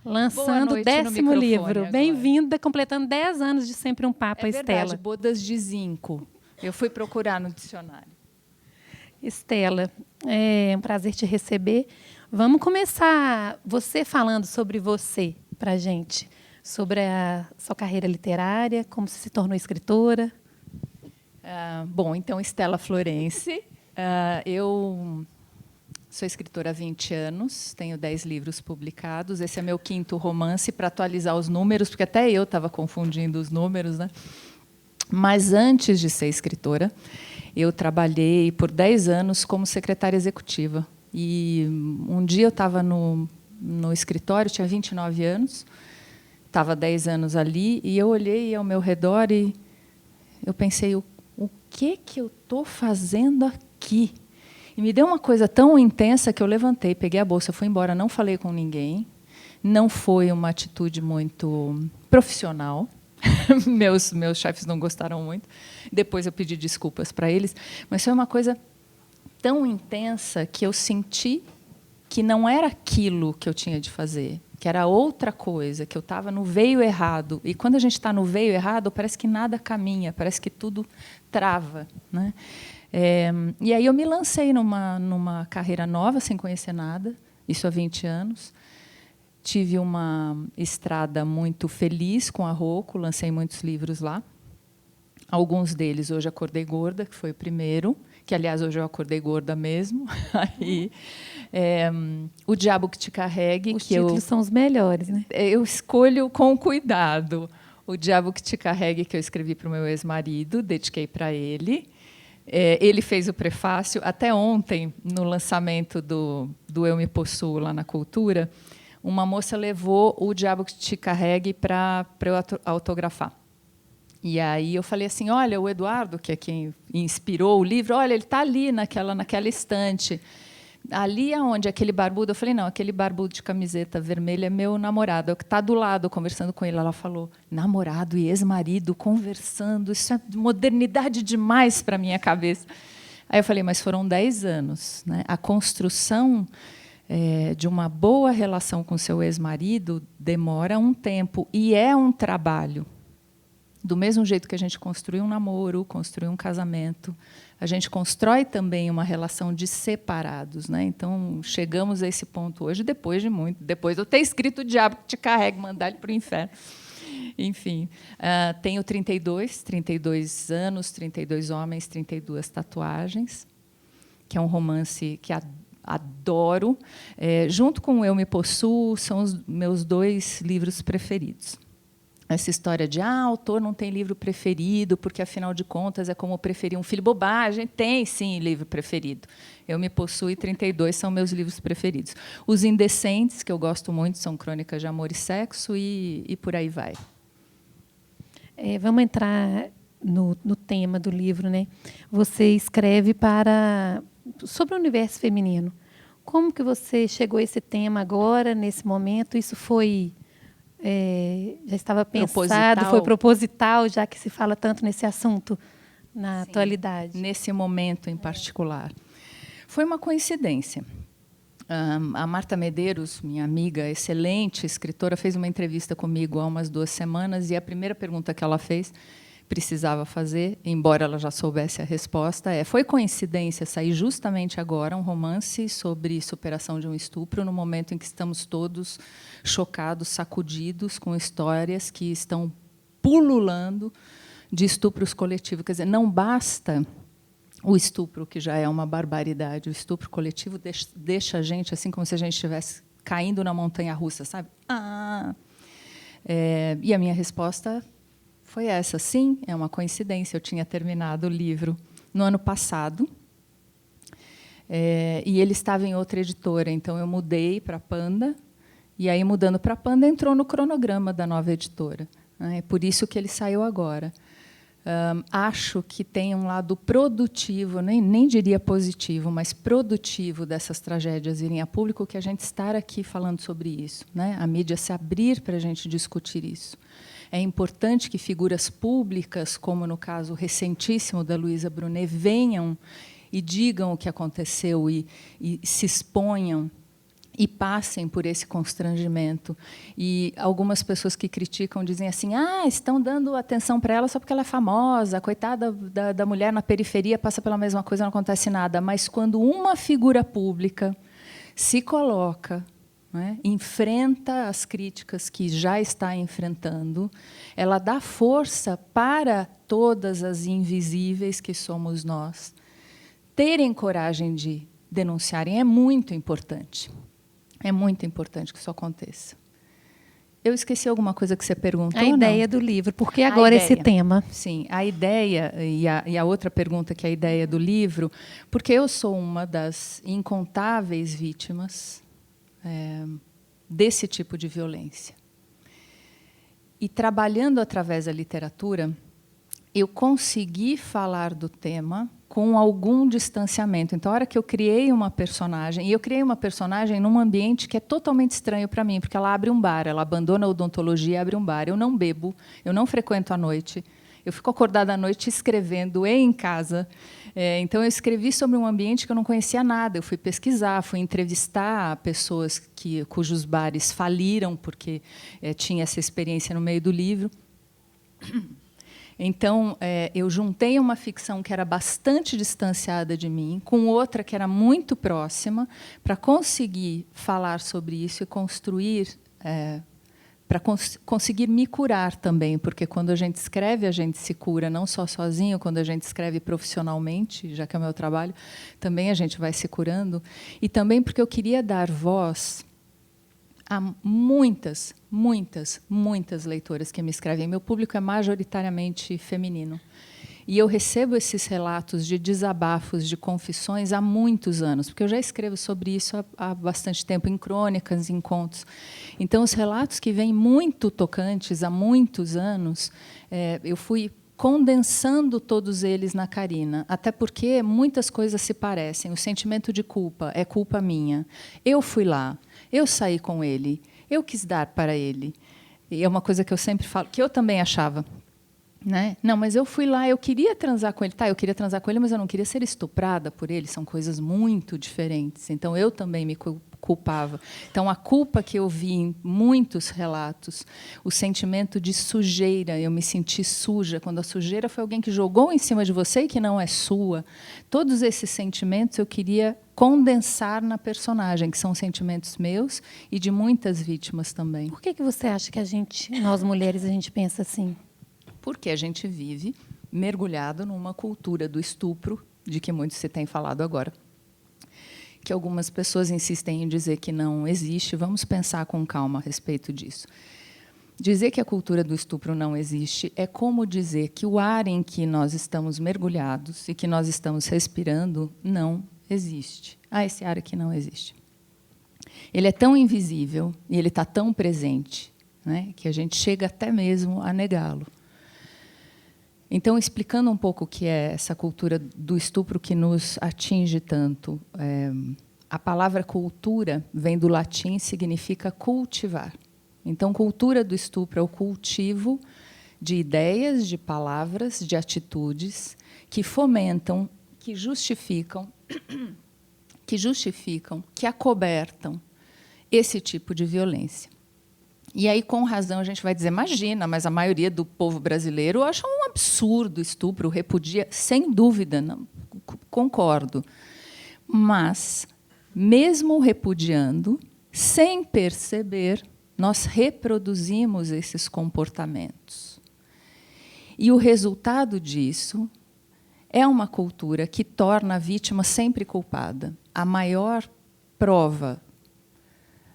Lançando o 10º livro. Bem-vinda, completando 10 anos de Sempre um Papa, é Estela. Verdade, Bodas de Zinco. Eu fui procurar no dicionário. Estela, é um prazer te receber. Vamos começar você falando sobre você para a gente, sobre a sua carreira literária, como você se tornou escritora. Bom, então, Estela Florense. Eu sou escritora há 20 anos, tenho 10 livros publicados. Esse é meu 5º romance, para atualizar os números, porque até eu estava confundindo os números, né? Mas, antes de ser escritora, eu trabalhei por 10 anos como secretária executiva. E um dia eu estava no escritório, tinha 29 anos, estava 10 anos ali, e eu olhei ao meu redor e eu pensei, o que eu estou fazendo aqui? E me deu uma coisa tão intensa que eu levantei, peguei a bolsa, fui embora, não falei com ninguém. Não foi uma atitude muito profissional. meus chefes não gostaram muito. Depois eu pedi desculpas para eles. Mas foi uma coisa tão intensa que eu senti que não era aquilo que eu tinha de fazer, que era outra coisa, que eu estava no veio errado. E quando a gente está no veio errado, parece que nada caminha, parece que tudo trava, né? E aí eu me lancei numa carreira nova, sem conhecer nada, isso há 20 anos. Tive uma estrada muito feliz com a Rocco, lancei muitos livros lá. Alguns deles, Hoje Acordei Gorda, que foi o primeiro, que, aliás, hoje eu acordei gorda mesmo. Aí, O Diabo que Te Carregue. Os títulos são os melhores, né? Eu escolho com cuidado. O Diabo que Te Carregue, que eu escrevi para o meu ex-marido, dediquei para ele. Ele fez o prefácio. Até ontem, no lançamento do Eu Me Possuo, lá na Cultura, uma moça levou O Diabo que Te Carregue para eu autografar. E aí eu falei assim, olha, o Eduardo, que é quem inspirou o livro, olha, ele está ali naquela estante. Ali aonde, aquele barbudo, eu falei, não, aquele barbudo de camiseta vermelha é meu namorado, é o que está do lado, conversando com ele. Ela falou, namorado e ex-marido conversando, isso é modernidade demais para a minha cabeça. Aí eu falei, mas foram 10 anos, né? A construção de uma boa relação com seu ex-marido demora um tempo, e é um trabalho. Do mesmo jeito que a gente construiu um namoro, construiu um casamento, a gente constrói também uma relação de separados, né? Então, chegamos a esse ponto hoje, depois de eu ter escrito O Diabo que Te Carregue, mandar ele para o inferno. Enfim, tenho 32 anos, 32 homens, 32 tatuagens, que é um romance que adoro. Junto com Eu Me Possuo, são os meus 2 livros preferidos. Essa história de autor não tem livro preferido, porque, afinal de contas, é como preferir um filho. Bobagem, tem, sim, livro preferido. Eu Me Possuo e 32 são meus livros preferidos. Os Indecentes, que eu gosto muito, são Crônicas de Amor e Sexo, e por aí vai. Vamos entrar no tema do livro, né? Você escreve sobre o universo feminino. Como que você chegou a esse tema agora, nesse momento? Isso foi... já estava pensado, foi proposital, já que se fala tanto nesse assunto na atualidade. Nesse momento em particular. Foi uma coincidência. A Marta Medeiros, minha amiga, excelente escritora, fez uma entrevista comigo há umas 2 semanas, e a primeira pergunta que ela fez, precisava fazer, embora ela já soubesse a resposta, foi coincidência sair justamente agora um romance sobre superação de um estupro, no momento em que estamos todos chocados, sacudidos com histórias que estão pululando de estupros coletivos. Quer dizer, não basta o estupro, que já é uma barbaridade, o estupro coletivo deixa a gente assim como se a gente estivesse caindo na montanha-russa, sabe? E a minha resposta foi essa. Sim, é uma coincidência. Eu tinha terminado o livro no ano passado, e ele estava em outra editora, então eu mudei para a Panda, e aí, mudando para a Panda, entrou no cronograma da nova editora. É por isso que ele saiu agora. Acho que tem um lado produtivo, nem diria positivo, mas produtivo dessas tragédias irem a público, que a gente estar aqui falando sobre isso, né? A mídia se abrir para a gente discutir isso. É importante que figuras públicas, como no caso recentíssimo da Luísa Brunet, venham e digam o que aconteceu e se exponham e passem por esse constrangimento. E algumas pessoas que criticam dizem assim: estão dando atenção para ela só porque ela é famosa, coitada da mulher na periferia, passa pela mesma coisa, não acontece nada. Mas quando uma figura pública se coloca, né, enfrenta as críticas que já está enfrentando, ela dá força para todas as invisíveis que somos nós terem coragem de denunciarem. É muito importante. É muito importante que isso aconteça. Eu esqueci alguma coisa que você perguntou? A ideia do livro. Por que agora esse tema? Sim, a ideia, e a outra pergunta, que é a ideia do livro, porque eu sou uma das incontáveis vítimas desse tipo de violência. E, trabalhando através da literatura, eu consegui falar do tema com algum distanciamento. Então, a hora que eu criei uma personagem, e eu criei uma personagem num ambiente que é totalmente estranho para mim, porque ela abre um bar, ela abandona a odontologia e abre um bar. Eu não bebo, eu não frequento à noite, eu fico acordada à noite escrevendo e em casa. Então, eu escrevi sobre um ambiente que eu não conhecia nada. Eu fui pesquisar, fui entrevistar pessoas cujos bares faliram, porque tinha essa experiência no meio do livro. Então, eu juntei uma ficção que era bastante distanciada de mim, com outra que era muito próxima, para conseguir falar sobre isso e construir, para conseguir me curar também, porque quando a gente escreve, a gente se cura, não só sozinho, quando a gente escreve profissionalmente, já que é o meu trabalho, também a gente vai se curando. E também porque eu queria dar voz há muitas leitoras que me escrevem. Meu público é majoritariamente feminino. E eu recebo esses relatos de desabafos, de confissões há muitos anos, porque eu já escrevo sobre isso há bastante tempo, em crônicas, em contos. Então, os relatos que vêm muito tocantes há muitos anos, eu fui condensando todos eles na Carina, até porque muitas coisas se parecem. O sentimento de culpa é culpa minha. Eu fui lá, eu saí com ele, eu quis dar para ele. E é uma coisa que eu sempre falo, que eu também achava. Né? Não, mas eu fui lá, eu queria transar com ele. Tá, eu queria transar com ele, mas eu não queria ser estuprada por ele. São coisas muito diferentes. Então, eu também me culpava. Então, a culpa que eu vi em muitos relatos, o sentimento de sujeira, eu me senti suja, quando a sujeira foi alguém que jogou em cima de você e que não é sua. Todos esses sentimentos eu queria condensar na personagem, que são sentimentos meus e de muitas vítimas também. Por que você acha que nós mulheres, a gente pensa assim? Porque a gente vive mergulhado numa cultura do estupro, de que muito se tem falado agora, que algumas pessoas insistem em dizer que não existe. Vamos pensar com calma a respeito disso. Dizer que a cultura do estupro não existe é como dizer que o ar em que nós estamos mergulhados e que nós estamos respirando não existe. Esse ar aqui não existe. Ele é tão invisível e ele está tão presente, né, que a gente chega até mesmo a negá-lo. Então, explicando um pouco o que é essa cultura do estupro que nos atinge tanto, a palavra cultura vem do latim e significa cultivar. Então, cultura do estupro é o cultivo de ideias, de palavras, de atitudes que fomentam, que justificam, que acobertam esse tipo de violência. E aí, com razão, a gente vai dizer, imagina, mas a maioria do povo brasileiro acha um absurdo o estupro, repudia, sem dúvida, não, concordo. Mas, mesmo repudiando, sem perceber, nós reproduzimos esses comportamentos. E o resultado disso é uma cultura que torna a vítima sempre culpada. A maior prova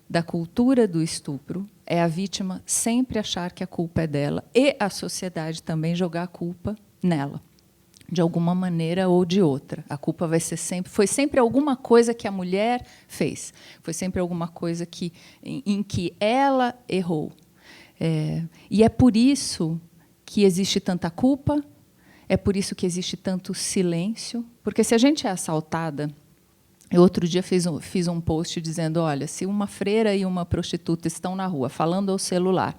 da cultura do estupro é a vítima sempre achar que a culpa é dela e a sociedade também jogar a culpa nela, de alguma maneira ou de outra. A culpa foi sempre alguma coisa que a mulher fez, foi sempre alguma coisa em que ela errou. E é por isso que existe tanta culpa, é por isso que existe tanto silêncio, porque se a gente é assaltada. Eu, outro dia, fiz um post dizendo, olha, se uma freira e uma prostituta estão na rua falando ao celular,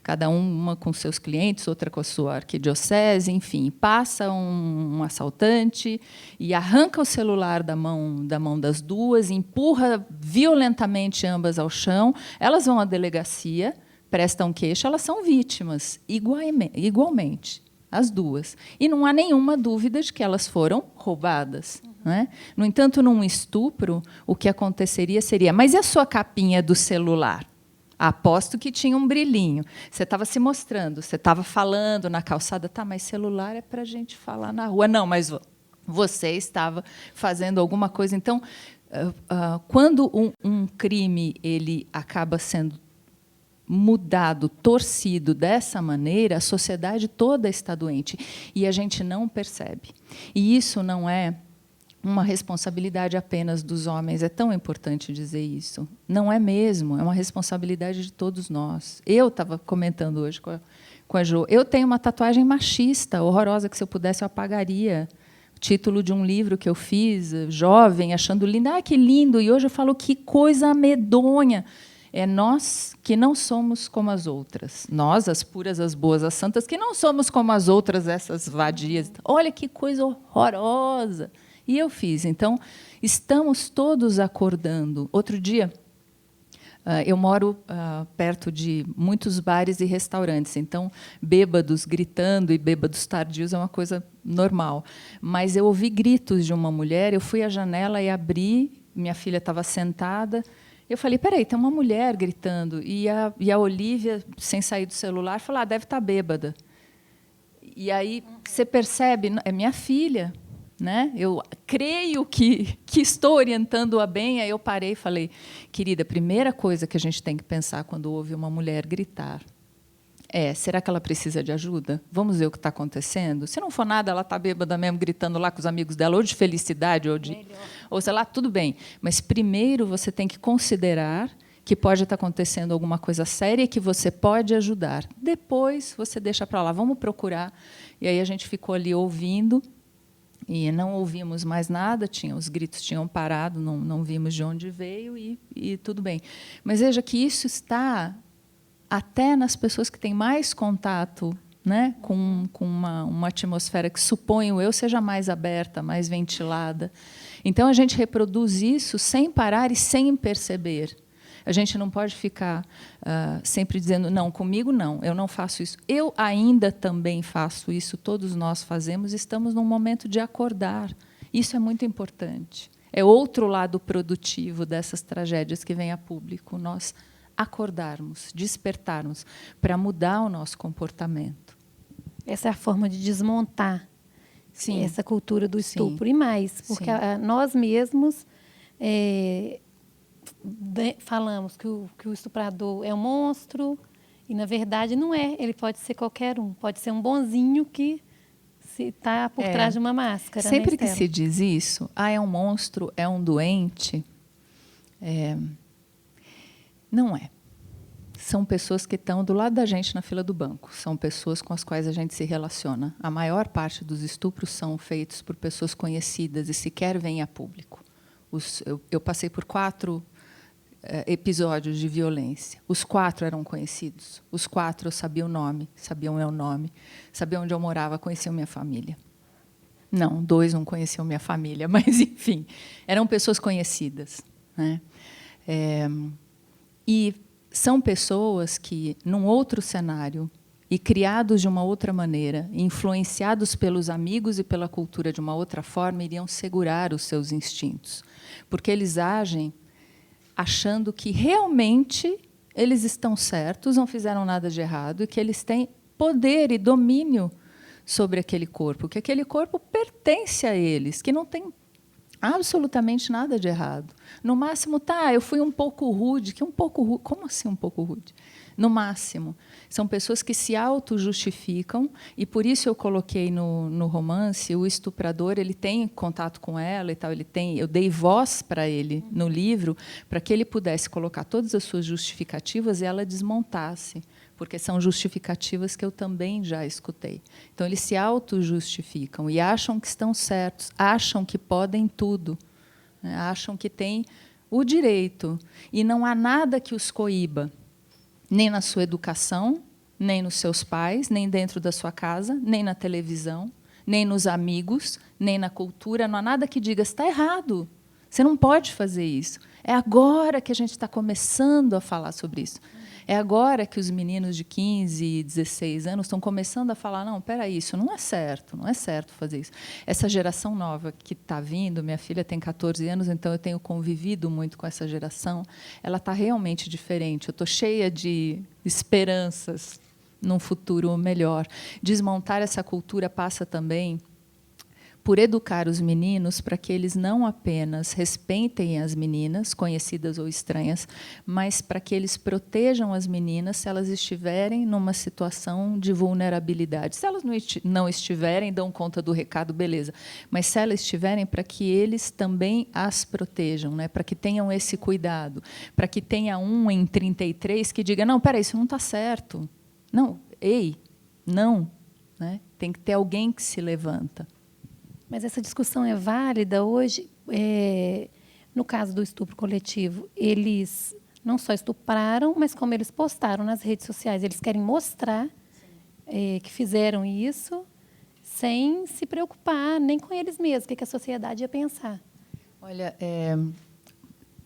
cada uma com seus clientes, outra com a sua arquidiocese, enfim. Passa um assaltante e arranca o celular da mão das duas, empurra violentamente ambas ao chão, elas vão à delegacia, prestam queixa, elas são vítimas, igualmente, as duas. E não há nenhuma dúvida de que elas foram roubadas. Não é? No entanto, num estupro, o que aconteceria seria, mas e a sua capinha do celular? Aposto que tinha um brilhinho. Você estava se mostrando, você estava falando na calçada, tá, mas celular é para a gente falar na rua. Não, mas você estava fazendo alguma coisa. Então, quando um crime ele acaba sendo mudado, torcido dessa maneira, a sociedade toda está doente. E a gente não percebe. E isso não é uma responsabilidade apenas dos homens. É tão importante dizer isso. Não é mesmo, é uma responsabilidade de todos nós. Eu estava comentando hoje com a Jo, eu tenho uma tatuagem machista, horrorosa, que se eu pudesse eu apagaria. O título de um livro que eu fiz, jovem, achando lindo. Ah, que lindo! E hoje eu falo, que coisa medonha! É nós que não somos como as outras. Nós, as puras, as boas, as santas, que não somos como as outras, essas vadias. Olha que coisa horrorosa! E eu fiz. Então, estamos todos acordando. Outro dia, eu moro perto de muitos bares e restaurantes, então, bêbados gritando e bêbados tardios é uma coisa normal. Mas eu ouvi gritos de uma mulher, eu fui à janela e abri, minha filha estava sentada, eu falei, peraí, tem uma mulher gritando. E a Olívia, sem sair do celular, falou, deve estar bêbada. E aí você percebe, é minha filha. Né? Eu creio que estou orientando-a bem. Aí eu parei e falei, querida, a primeira coisa que a gente tem que pensar quando ouve uma mulher gritar é, será que ela precisa de ajuda? Vamos ver o que está acontecendo? Se não for nada, ela está bêbada mesmo, gritando lá com os amigos dela, ou de felicidade, ou sei lá, tudo bem. Mas primeiro você tem que considerar que pode estar acontecendo alguma coisa séria e que você pode ajudar. Depois você deixa para lá, vamos procurar. E aí a gente ficou ali ouvindo, e não ouvimos mais nada, os gritos tinham parado, não vimos de onde veio e tudo bem. Mas veja que isso está até nas pessoas que têm mais contato, né, com uma atmosfera que, suponho eu, seja mais aberta, mais ventilada. Então, a gente reproduz isso sem parar e sem perceber. A gente não pode ficar sempre dizendo, não, comigo não, eu não faço isso. Eu ainda também faço isso, todos nós fazemos, estamos num momento de acordar. Isso é muito importante. É outro lado produtivo dessas tragédias que vem a público, nós acordarmos, despertarmos, para mudar o nosso comportamento. Essa é a forma de desmontar Sim. essa cultura do estupro. Sim. E mais, porque nós mesmos... falamos que o estuprador é um monstro e, na verdade, não é. Ele pode ser qualquer um. Pode ser um bonzinho que está por trás de uma máscara. Sempre, né, que se diz isso, é um monstro, é um doente, não é. São pessoas que estão do lado da gente na fila do banco. São pessoas com as quais a gente se relaciona. A maior parte dos estupros são feitos por pessoas conhecidas e sequer vêm a público. Eu passei por 4 episódios de violência. Os 4 eram conhecidos. Os 4 eu sabia o nome, sabia o meu nome, sabia onde eu morava, conheciam minha família. Não, 2 não conheciam minha família, mas, enfim, eram pessoas conhecidas. Né? E são pessoas que, num outro cenário, e criados de uma outra maneira, influenciados pelos amigos e pela cultura de uma outra forma, iriam segurar os seus instintos. Porque eles agem achando que realmente eles estão certos, não fizeram nada de errado, e que eles têm poder e domínio sobre aquele corpo, que aquele corpo pertence a eles, que não tem absolutamente nada de errado. No máximo, eu fui um pouco rude. Que um pouco rude? Como assim um pouco rude? No máximo. São pessoas que se auto-justificam, e por isso eu coloquei no romance, o estuprador, ele tem contato com ela e tal, eu dei voz para ele no livro, para que ele pudesse colocar todas as suas justificativas e ela desmontasse, porque são justificativas que eu também já escutei. Então, eles se auto-justificam e acham que estão certos, acham que podem tudo, né? Acham que têm o direito, e não há nada que os coíba, nem na sua educação, nem nos seus pais, nem dentro da sua casa, nem na televisão, nem nos amigos, nem na cultura. Não há nada que diga, está errado, você não pode fazer isso. É agora que a gente está começando a falar sobre isso. É agora que os meninos de 15 e 16 anos estão começando a falar, não, espera aí, isso não é certo fazer isso. Essa geração nova que está vindo, minha filha tem 14 anos, então eu tenho convivido muito com essa geração, ela está realmente diferente. Eu estou cheia de esperanças num futuro melhor. Desmontar essa cultura passa também por educar os meninos para que eles não apenas respeitem as meninas, conhecidas ou estranhas, mas para que eles protejam as meninas se elas estiverem numa situação de vulnerabilidade. Se elas não estiverem, dão conta do recado, beleza. Mas se elas estiverem, para que eles também as protejam, né? Para que tenham esse cuidado, para que tenha um em 33 que diga, não, peraí, isso não está certo. Não, ei, não. Né? Tem que ter alguém que se levanta. Mas essa discussão é válida hoje? No caso do estupro coletivo, eles não só estupraram, mas como eles postaram nas redes sociais, eles querem mostrar que fizeram isso sem se preocupar nem com eles mesmos, o que a sociedade ia pensar. Olha,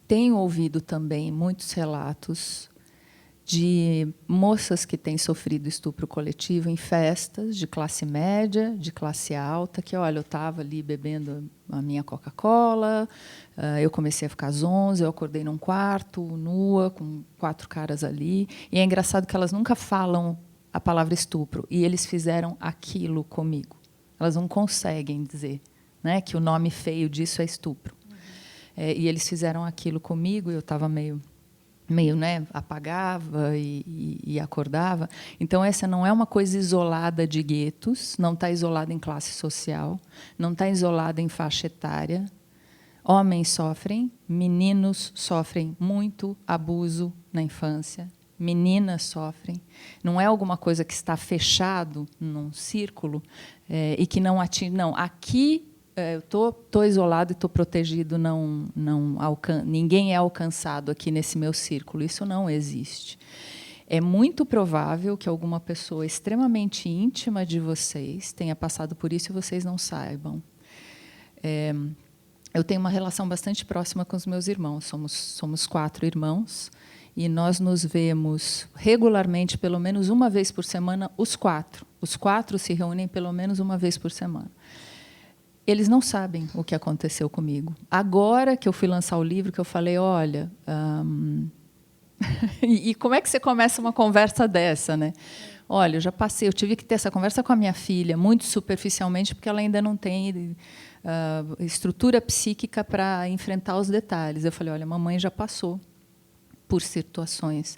tenho ouvido também muitos relatos de moças que têm sofrido estupro coletivo em festas de classe média, de classe alta, que, olha, eu estava ali bebendo a minha Coca-Cola, eu comecei a ficar zonza, eu acordei num quarto, nua, com 4 caras ali, e é engraçado que elas nunca falam a palavra estupro, e eles fizeram aquilo comigo. Elas não conseguem dizer, né, que o nome feio disso é estupro. E eles fizeram aquilo comigo, e eu estava meio, né, apagava e acordava. Então, essa não é uma coisa isolada de guetos, não está isolada em classe social, não está isolada em faixa etária. Homens sofrem, meninos sofrem muito abuso na infância, meninas sofrem. Não é alguma coisa que está fechado num círculo e que não atinge. Não, aqui eu estou isolado e estou protegido, ninguém é alcançado aqui nesse meu círculo. Isso não existe. É muito provável que alguma pessoa extremamente íntima de vocês tenha passado por isso e vocês não saibam. Eu tenho uma relação bastante próxima com os meus irmãos. Somos 4 irmãos e nós nos vemos regularmente, pelo menos uma vez por semana, os 4. Os 4 se reúnem pelo menos uma vez por semana. Eles não sabem o que aconteceu comigo. Agora que eu fui lançar o livro, que eu falei, olha... e como é que você começa uma conversa dessa, né? Olha, eu já passei, eu tive que ter essa conversa com a minha filha, muito superficialmente, porque ela ainda não tem estrutura psíquica para enfrentar os detalhes. Eu falei, olha, mamãe já passou por situações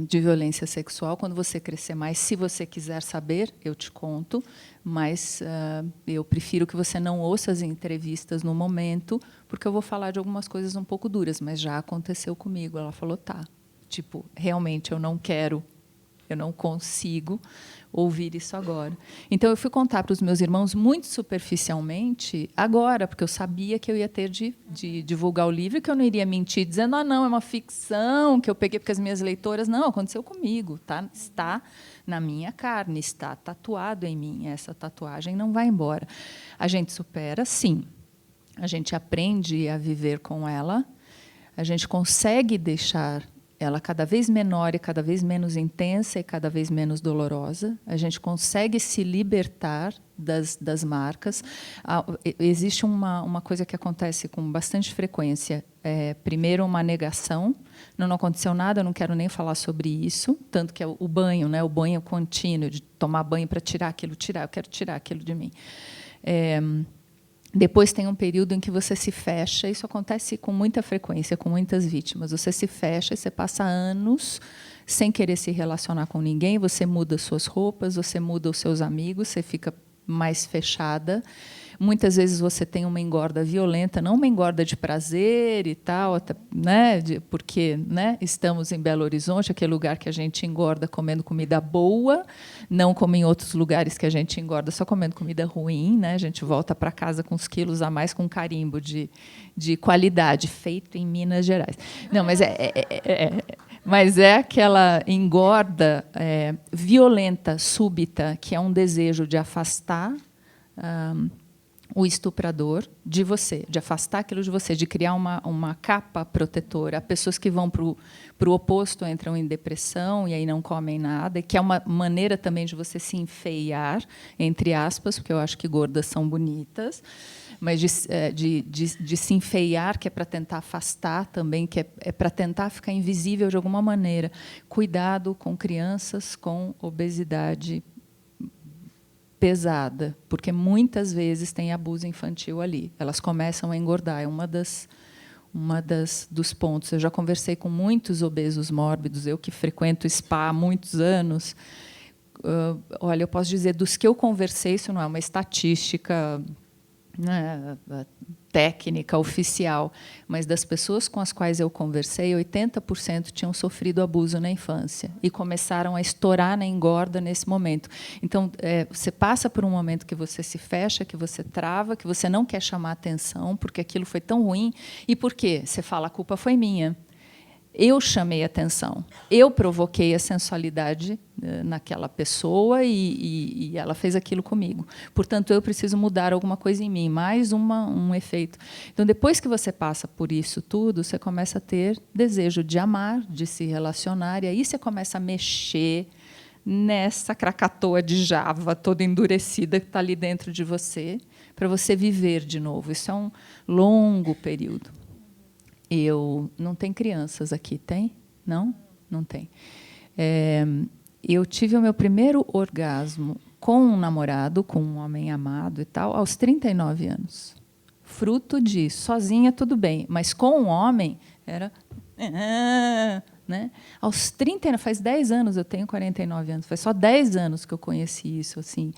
de violência sexual. Quando você crescer mais, se você quiser saber, eu te conto, mas eu prefiro que você não ouça as entrevistas no momento, porque eu vou falar de algumas coisas um pouco duras, mas já aconteceu comigo. Ela falou, tá, tipo, realmente eu não quero, eu não consigo ouvir isso agora. Então, eu fui contar para os meus irmãos muito superficialmente agora, porque eu sabia que eu ia ter de divulgar o livro, que eu não iria mentir dizendo, não, é uma ficção que eu peguei porque as minhas leitoras... Não, aconteceu comigo, tá? Está na minha carne, está tatuado em mim. Essa tatuagem não vai embora. A gente supera, sim. A gente aprende a viver com ela. A gente consegue deixar ela cada vez menor e cada vez menos intensa e cada vez menos dolorosa. A gente consegue se libertar das marcas. Existe uma coisa que acontece com bastante frequência. Primeiro, uma negação. Não aconteceu nada, eu não quero nem falar sobre isso. Tanto que é o banho, né? O banho contínuo, de tomar banho para tirar aquilo, eu quero tirar aquilo de mim. Depois tem um período em que você se fecha. Isso acontece com muita frequência, com muitas vítimas. Você se fecha e você passa anos sem querer se relacionar com ninguém. Você muda suas roupas, você muda os seus amigos, você fica mais fechada. Muitas vezes você tem uma engorda violenta, não uma engorda de prazer e tal, né? Porque, né, estamos em Belo Horizonte, aquele lugar que a gente engorda comendo comida boa, não como em outros lugares que a gente engorda só comendo comida ruim, né? A gente volta para casa com uns quilos a mais, com carimbo de qualidade, feito em Minas Gerais. Não, mas Mas é aquela engorda violenta, súbita, que é um desejo de afastar o estuprador de você, de afastar aquilo de você, de criar uma capa protetora. Há pessoas que vão para o oposto, entram em depressão e aí não comem nada, que é uma maneira também de você se enfeiar, entre aspas, porque eu acho que gordas são bonitas, mas de se enfeiar, que é para tentar afastar também, que é para tentar ficar invisível de alguma maneira. Cuidado com crianças com obesidade pesada, porque muitas vezes tem abuso infantil ali. Elas começam a engordar, é dos pontos. Eu já conversei com muitos obesos mórbidos, eu que frequento spa há muitos anos. Olha, eu posso dizer, dos que eu conversei, isso não é uma estatística, né, técnica, oficial, mas das pessoas com as quais eu conversei, 80% tinham sofrido abuso na infância e começaram a estourar na engorda nesse momento. Então, você passa por um momento que você se fecha, que você trava, que você não quer chamar atenção, porque aquilo foi tão ruim. E por quê? Você fala, a culpa foi minha. Eu chamei a atenção, eu provoquei a sensualidade naquela pessoa e ela fez aquilo comigo. Portanto, eu preciso mudar alguma coisa em mim, mais um efeito. Então, depois que você passa por isso tudo, você começa a ter desejo de amar, de se relacionar, e aí você começa a mexer nessa Krakatoa de Java, toda endurecida, que está ali dentro de você, para você viver de novo. Isso é um longo período. Eu não tem crianças aqui, tem? Não? Não tem. Eu tive o meu primeiro orgasmo com um namorado, com um homem amado e tal, aos 39 anos. Fruto de sozinha, tudo bem, mas com um homem era... Né? Aos 30, faz 10 anos, eu tenho 49 anos, faz só 10 anos que eu conheci isso, assim,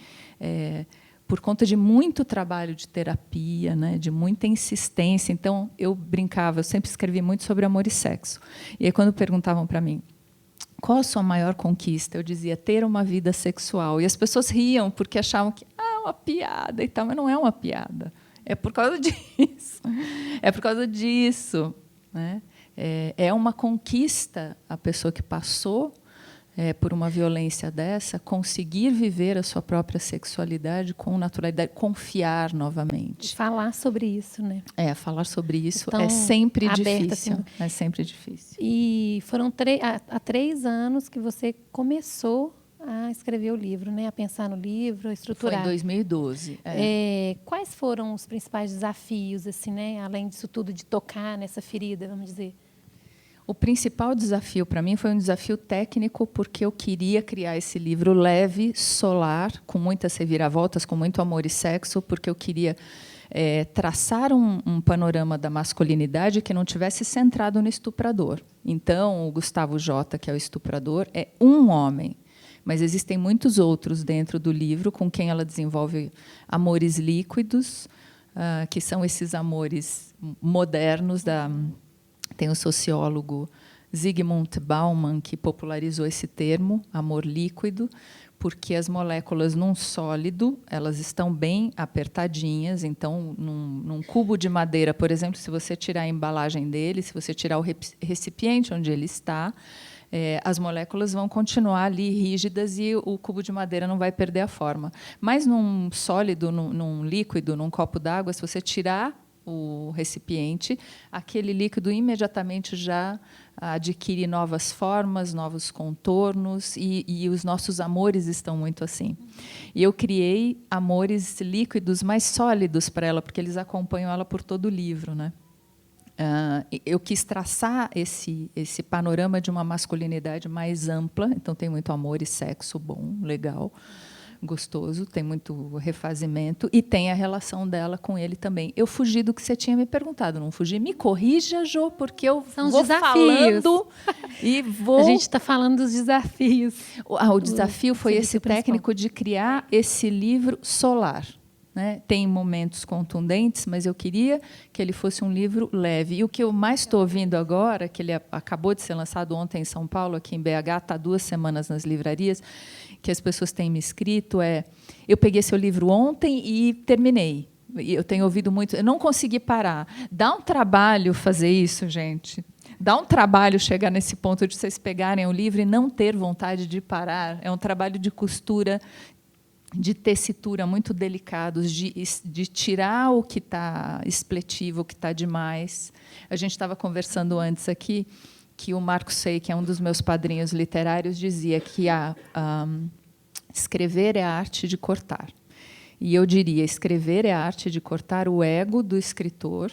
por conta de muito trabalho de terapia, né, de muita insistência. Então, eu brincava, eu sempre escrevi muito sobre amor e sexo. E aí, quando perguntavam para mim, qual a sua maior conquista? Eu dizia, ter uma vida sexual. E as pessoas riam, porque achavam que é uma piada e tal, mas não é uma piada. É por causa disso. É por causa disso. Né? É uma conquista a pessoa que passou por uma violência dessa, conseguir viver a sua própria sexualidade com naturalidade, confiar novamente. Falar sobre isso, né? Falar sobre isso é sempre aberta, difícil. Assim. É sempre difícil. E foram há 3 anos que você começou a escrever o livro, né? A pensar no livro, a estruturar. Foi em 2012. Quais foram os principais desafios, assim, né? Além disso tudo, de tocar nessa ferida, vamos dizer? O principal desafio para mim foi um desafio técnico, porque eu queria criar esse livro leve, solar, com muitas reviravoltas, com muito amor e sexo, porque eu queria traçar um panorama da masculinidade que não tivesse centrado no estuprador. Então, o Gustavo J., que é o estuprador, é um homem, mas existem muitos outros dentro do livro com quem ela desenvolve amores líquidos, que são esses amores modernos da... Tem o sociólogo Zygmunt Bauman, que popularizou esse termo, amor líquido, porque as moléculas num sólido, elas estão bem apertadinhas. Então, num cubo de madeira, por exemplo, se você tirar a embalagem dele, se você tirar o recipiente onde ele está, as moléculas vão continuar ali rígidas e o cubo de madeira não vai perder a forma. Mas num sólido, num líquido, num copo d'água, se você tirar o recipiente, aquele líquido imediatamente já adquire novas formas, novos contornos, e os nossos amores estão muito assim. E eu criei amores líquidos mais sólidos para ela, porque eles acompanham ela por todo o livro, né? Eu quis traçar esse panorama de uma masculinidade mais ampla, então tem muito amor e sexo bom, legal, gostoso, tem muito refazimento, e tem a relação dela com ele também. Eu fugi do que você tinha me perguntado, não fugi? Me corrija, Jô, porque eu vou falando e vou... A gente está falando dos desafios. O desafio foi esse técnico de criar esse livro solar. Né? Tem momentos contundentes, mas eu queria que ele fosse um livro leve. E o que eu mais estou ouvindo agora, que ele acabou de ser lançado ontem em São Paulo, aqui em BH, está 2 semanas nas livrarias, que as pessoas têm me escrito, eu peguei seu livro ontem e terminei. Eu tenho ouvido muito, eu não consegui parar. Dá um trabalho fazer isso, gente. Dá um trabalho chegar nesse ponto de vocês pegarem o livro e não ter vontade de parar. É um trabalho de costura, de tessitura muito delicados, de tirar o que está expletivo, o que está demais. A gente estava conversando antes aqui que o Marco Sei, que é um dos meus padrinhos literários, dizia que escrever é a arte de cortar. E eu diria, escrever é a arte de cortar o ego do escritor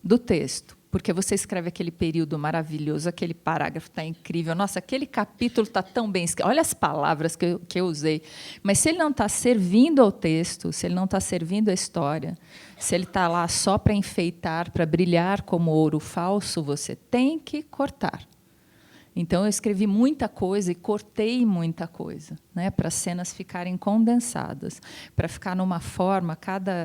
do texto. Porque você escreve aquele período maravilhoso, aquele parágrafo está incrível, nossa, aquele capítulo está tão bem escrito, olha as palavras que eu usei. Mas se ele não está servindo ao texto, se ele não está servindo à história, se ele está lá só para enfeitar, para brilhar como ouro falso, você tem que cortar. Então, eu escrevi muita coisa e cortei muita coisa, né, para as cenas ficarem condensadas, para ficar numa forma.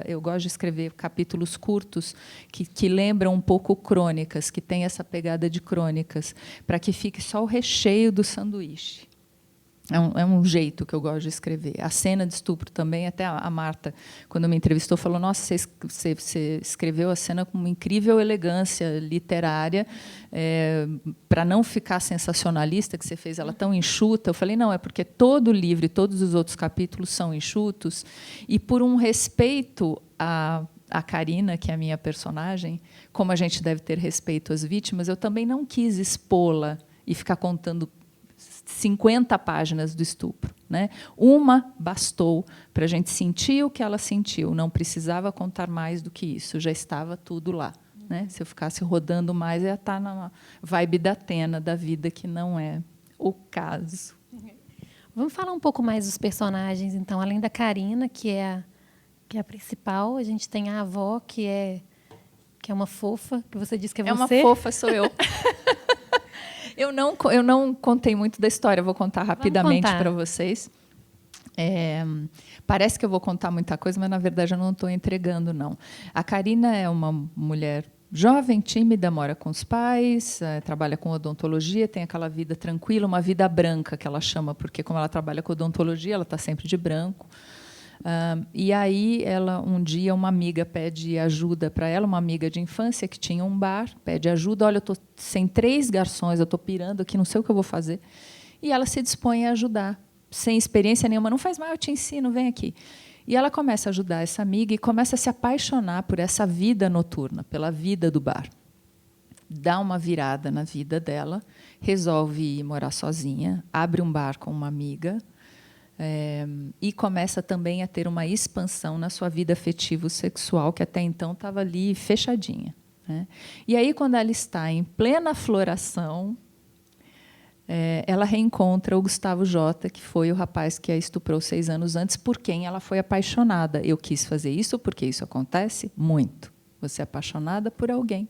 Eu gosto de escrever capítulos curtos que lembram um pouco crônicas, que tem essa pegada de crônicas, para que fique só o recheio do sanduíche. É um jeito que eu gosto de escrever. A cena de estupro também, até a Marta, quando me entrevistou, falou: nossa, você escreveu a cena com uma incrível elegância literária, para não ficar sensacionalista, que você fez ela tão enxuta. Eu falei: não, é porque todo o livro e todos os outros capítulos são enxutos, e por um respeito a Karina, que é a minha personagem, como a gente deve ter respeito às vítimas, eu também não quis expô-la e ficar contando 50 páginas do estupro, né? Uma bastou para a gente sentir o que ela sentiu. Não precisava contar mais do que isso. Já estava tudo lá, né? Se eu ficasse rodando mais, ia estar na vibe da Atena, da vida, que não é o caso. Vamos falar um pouco mais dos personagens, então. Além da Karina, que é a principal, a gente tem a avó, que é uma fofa, que você disse que é você. É uma fofa, sou eu. Eu não contei muito da história, vou contar rapidamente para vocês. Parece que eu vou contar muita coisa, mas, na verdade, eu não estou entregando, não. A Karina é uma mulher jovem, tímida, mora com os pais, trabalha com odontologia, tem aquela vida tranquila, uma vida branca, que ela chama, porque, como ela trabalha com odontologia, ela está sempre de branco. E aí, um dia, uma amiga pede ajuda para ela, uma amiga de infância que tinha um bar, pede ajuda. Olha, eu estou sem 3 garçons, eu estou pirando aqui, não sei o que eu vou fazer. E ela se dispõe a ajudar, sem experiência nenhuma. Não faz mal, eu te ensino, vem aqui. E ela começa a ajudar essa amiga e começa a se apaixonar por essa vida noturna, pela vida do bar. Dá uma virada na vida dela, resolve ir morar sozinha, abre um bar com uma amiga, e começa também a ter uma expansão na sua vida afetivo-sexual, que até então estava ali fechadinha, né? E aí, quando ela está em plena floração, ela reencontra o Gustavo Jota, que foi o rapaz que a estuprou 6 anos antes, por quem ela foi apaixonada. Eu quis fazer isso porque isso acontece muito. Você é apaixonada por alguém.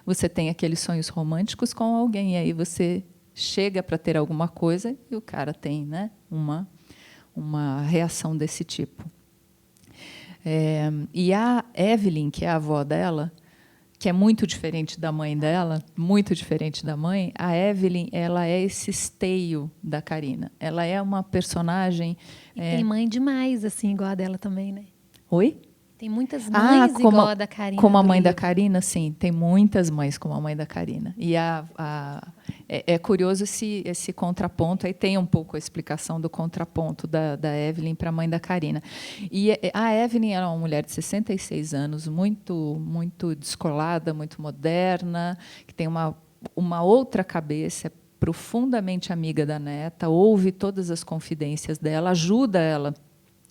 Você tem aqueles sonhos românticos com alguém, e aí você chega para ter alguma coisa e o cara tem, né, uma reação desse tipo. E a Evelyn, que é a avó dela, que é muito diferente da mãe dela, muito diferente da mãe, a Evelyn, ela é esse esteio da Karina. Ela é uma personagem... E tem mãe demais, assim, igual a dela também, né? Oi? Tem muitas mães igual a da Karina. Como a mãe da Karina, sim. Tem muitas mães como a mãe da Karina. E é curioso esse contraponto. Aí tem um pouco a explicação do contraponto da Evelyn para a mãe da Karina. E a Evelyn era uma mulher de 66 anos, muito, muito descolada, muito moderna, que tem uma outra cabeça, profundamente amiga da neta, ouve todas as confidências dela, ajuda ela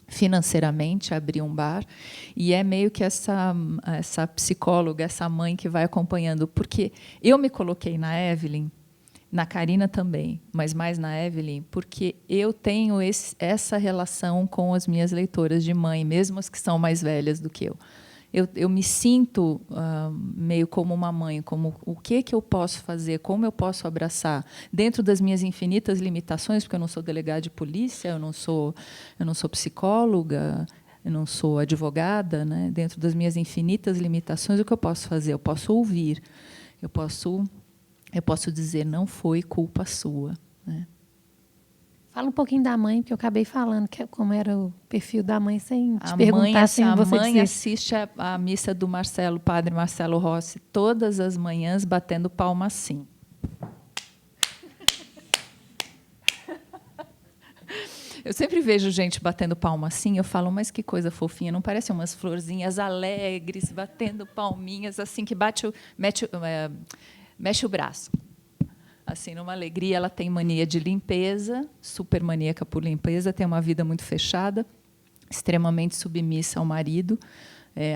financeiramente a abrir um bar, e é meio que essa psicóloga, essa mãe que vai acompanhando, porque eu me coloquei na Evelyn, na Karina também, mas mais na Evelyn, porque eu tenho essa relação com as minhas leitoras de mãe, mesmo as que são mais velhas do que eu. Eu me sinto meio como uma mãe, como o que eu posso fazer, como eu posso abraçar, dentro das minhas infinitas limitações, porque eu não sou delegada de polícia, eu não sou psicóloga, eu não sou advogada, né? Dentro das minhas infinitas limitações, o que eu posso fazer? Eu posso ouvir, eu posso dizer, não foi culpa sua, né? Fala um pouquinho da mãe, porque eu acabei falando como era o perfil da mãe, sem te perguntar, sem você dizer. A mãe assiste a missa do Marcelo, padre Marcelo Rossi, todas as manhãs, batendo palma assim. Eu sempre vejo gente batendo palma assim, eu falo, mas que coisa fofinha, não parece umas florzinhas alegres, batendo palminhas, assim, que mexe o braço. Assim, numa alegria, ela tem mania de limpeza, super maníaca por limpeza, tem uma vida muito fechada, extremamente submissa ao marido,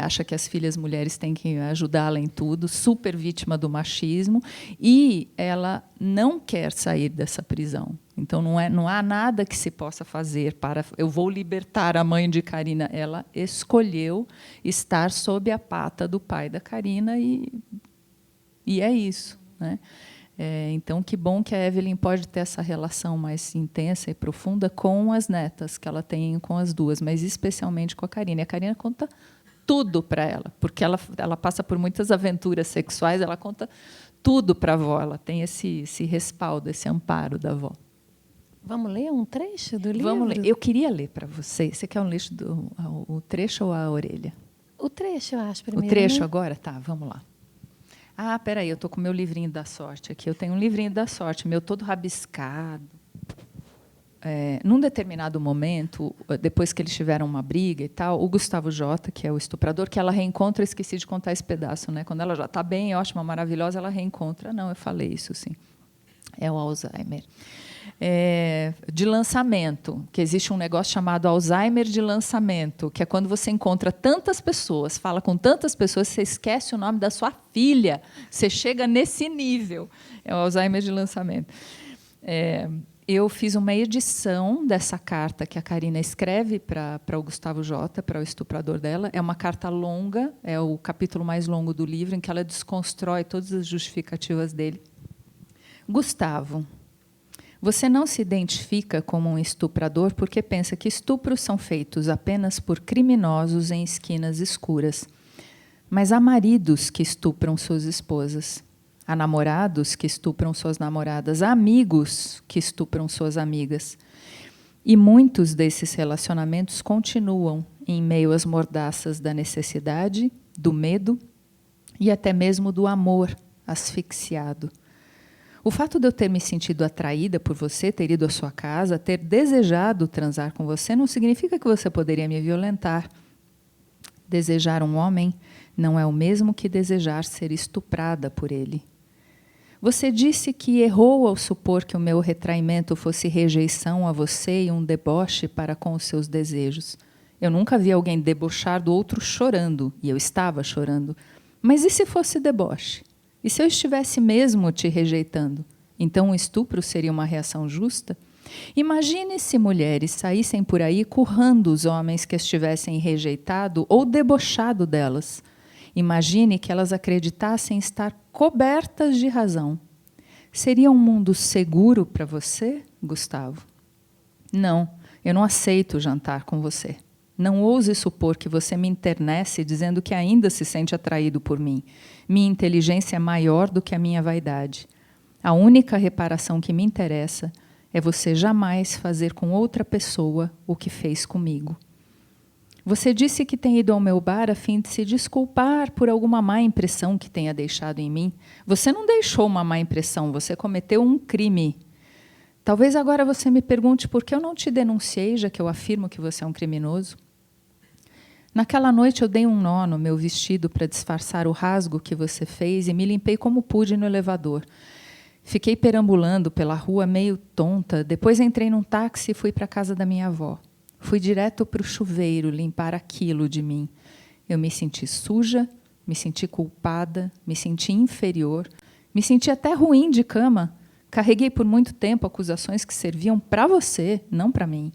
acha que as filhas mulheres têm que ajudá-la em tudo, super vítima do machismo, e ela não quer sair dessa prisão. Então, não há nada que se possa fazer para... Eu vou libertar a mãe de Karina. Ela escolheu estar sob a pata do pai da Karina e é isso, né? Então, que bom que a Evelyn pode ter essa relação mais intensa e profunda com as netas, que ela tem com as duas, mas especialmente com a Karina. E a Karina conta tudo para ela, porque ela passa por muitas aventuras sexuais, ela conta tudo para a avó, ela tem esse respaldo, esse amparo da avó. Vamos ler um trecho do livro? Vamos ler. Eu queria ler para você. Você quer o trecho ou a orelha? O trecho, eu acho, primeiro. O trecho, né? agora? Tá, vamos lá. Ah, peraí, eu estou com o meu livrinho da sorte aqui. Eu tenho um livrinho da sorte, meu todo rabiscado. Num determinado momento, depois que eles tiveram uma briga e tal, o Gustavo Jota, que é o estuprador, que ela reencontra, eu esqueci de contar esse pedaço, né? Quando ela já está bem, ótima, maravilhosa, ela reencontra. Não, eu falei isso, sim. É o Alzheimer. De lançamento, que existe um negócio chamado Alzheimer de lançamento, que é quando você encontra tantas pessoas, fala com tantas pessoas, você esquece o nome da sua filha, você chega nesse nível. É o Alzheimer de lançamento. Eu fiz uma edição dessa carta que a Karina escreve para o Gustavo Jota, para o estuprador dela. É uma carta longa, é o capítulo mais longo do livro, em que ela desconstrói todas as justificativas dele. Gustavo, você não se identifica como um estuprador porque pensa que estupros são feitos apenas por criminosos em esquinas escuras. Mas há maridos que estupram suas esposas. Há namorados que estupram suas namoradas. Há amigos que estupram suas amigas. E muitos desses relacionamentos continuam em meio às mordaças da necessidade, do medo e até mesmo do amor asfixiado. O fato de eu ter me sentido atraída por você, ter ido à sua casa, ter desejado transar com você, não significa que você poderia me violentar. Desejar um homem não é o mesmo que desejar ser estuprada por ele. Você disse que errou ao supor que o meu retraimento fosse rejeição a você e um deboche para com os seus desejos. Eu nunca vi alguém debochar do outro chorando, e eu estava chorando. Mas e se fosse deboche? E se eu estivesse mesmo te rejeitando? Então o estupro seria uma reação justa? Imagine se mulheres saíssem por aí currando os homens que as tivessem rejeitado ou debochado delas. Imagine que elas acreditassem estar cobertas de razão. Seria um mundo seguro para você, Gustavo? Não, eu não aceito jantar com você. Não ouse supor que você me internece dizendo que ainda se sente atraído por mim. Minha inteligência é maior do que a minha vaidade. A única reparação que me interessa é você jamais fazer com outra pessoa o que fez comigo. Você disse que tem ido ao meu bar a fim de se desculpar por alguma má impressão que tenha deixado em mim. Você não deixou uma má impressão, você cometeu um crime. Talvez agora você me pergunte por que eu não te denunciei, já que eu afirmo que você é um criminoso. Naquela noite eu dei um nó no meu vestido para disfarçar o rasgo que você fez e me limpei como pude no elevador. Fiquei perambulando pela rua meio tonta, depois entrei num táxi e fui para a casa da minha avó. Fui direto para o chuveiro limpar aquilo de mim. Eu me senti suja, me senti culpada, me senti inferior, me senti até ruim de cama. Carreguei por muito tempo acusações que serviam para você, não para mim.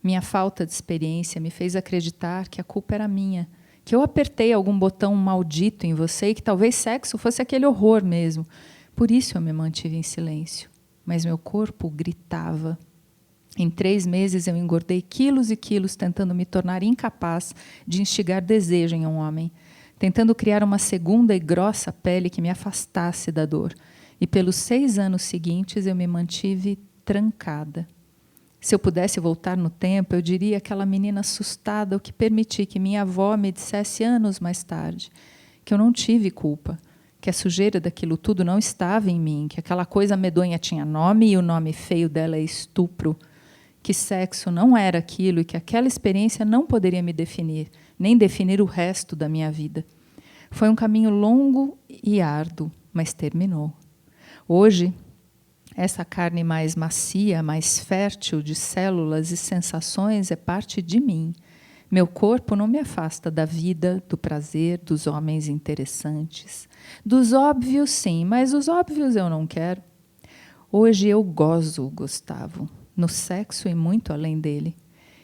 Minha falta de experiência me fez acreditar que a culpa era minha, que eu apertei algum botão maldito em você e que talvez sexo fosse aquele horror mesmo. Por isso eu me mantive em silêncio. Mas meu corpo gritava. Em 3 meses eu engordei quilos e quilos tentando me tornar incapaz de instigar desejo em um homem, tentando criar uma segunda e grossa pele que me afastasse da dor. E pelos 6 anos seguintes eu me mantive trancada. Se eu pudesse voltar no tempo, eu diria àquela menina assustada o que permiti que minha avó me dissesse anos mais tarde que eu não tive culpa, que a sujeira daquilo tudo não estava em mim, que aquela coisa medonha tinha nome e o nome feio dela é estupro, que sexo não era aquilo e que aquela experiência não poderia me definir, nem definir o resto da minha vida. Foi um caminho longo e árduo, mas terminou. Hoje, essa carne mais macia, mais fértil de células e sensações é parte de mim. Meu corpo não me afasta da vida, do prazer, dos homens interessantes. Dos óbvios, sim, mas os óbvios eu não quero. Hoje eu gozo, Gustavo, no sexo e muito além dele.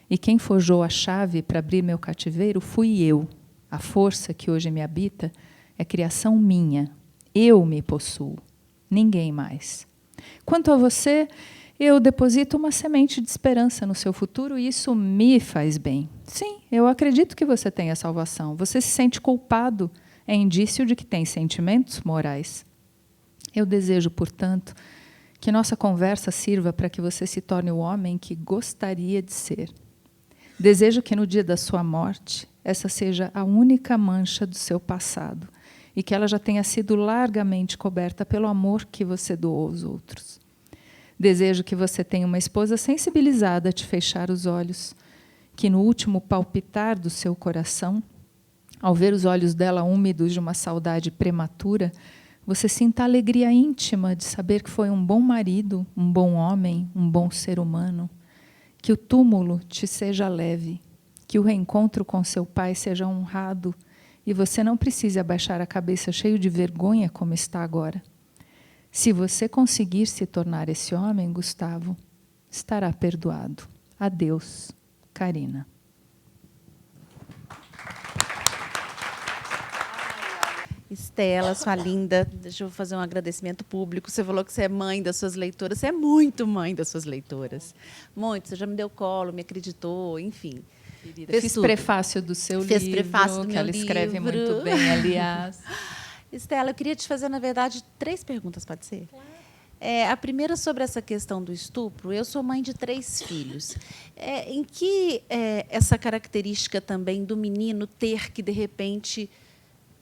E quem forjou a chave para abrir meu cativeiro fui eu. A força que hoje me habita é criação minha. Eu me possuo, ninguém mais. Quanto a você, eu deposito uma semente de esperança no seu futuro e isso me faz bem. Sim, eu acredito que você tem a salvação. Você se sente culpado, é indício de que tem sentimentos morais. Eu desejo, portanto, que nossa conversa sirva para que você se torne o homem que gostaria de ser. Desejo que no dia da sua morte, essa seja a única mancha do seu passado e que ela já tenha sido largamente coberta pelo amor que você doou aos outros. Desejo que você tenha uma esposa sensibilizada a te fechar os olhos, que no último palpitar do seu coração, ao ver os olhos dela úmidos de uma saudade prematura, você sinta a alegria íntima de saber que foi um bom marido, um bom homem, um bom ser humano, que o túmulo te seja leve, que o reencontro com seu pai seja honrado e você não precise abaixar a cabeça cheio de vergonha como está agora. Se você conseguir se tornar esse homem, Gustavo, estará perdoado. Adeus, Carina. Estela, sua linda, deixa eu fazer um agradecimento público. Você falou que você é mãe das suas leitoras, você é muito mãe das suas leitoras. Muito, você já me deu colo, me acreditou, enfim. Querida, fiz prefácio do seu livro, prefácio do que meu ela escreve livro. muito bem, aliás. Estela, eu queria te fazer, na verdade, 3 perguntas, pode ser? Claro. A primeira sobre essa questão do estupro. Eu sou mãe de 3 filhos. Em que essa característica também do menino ter que, de repente,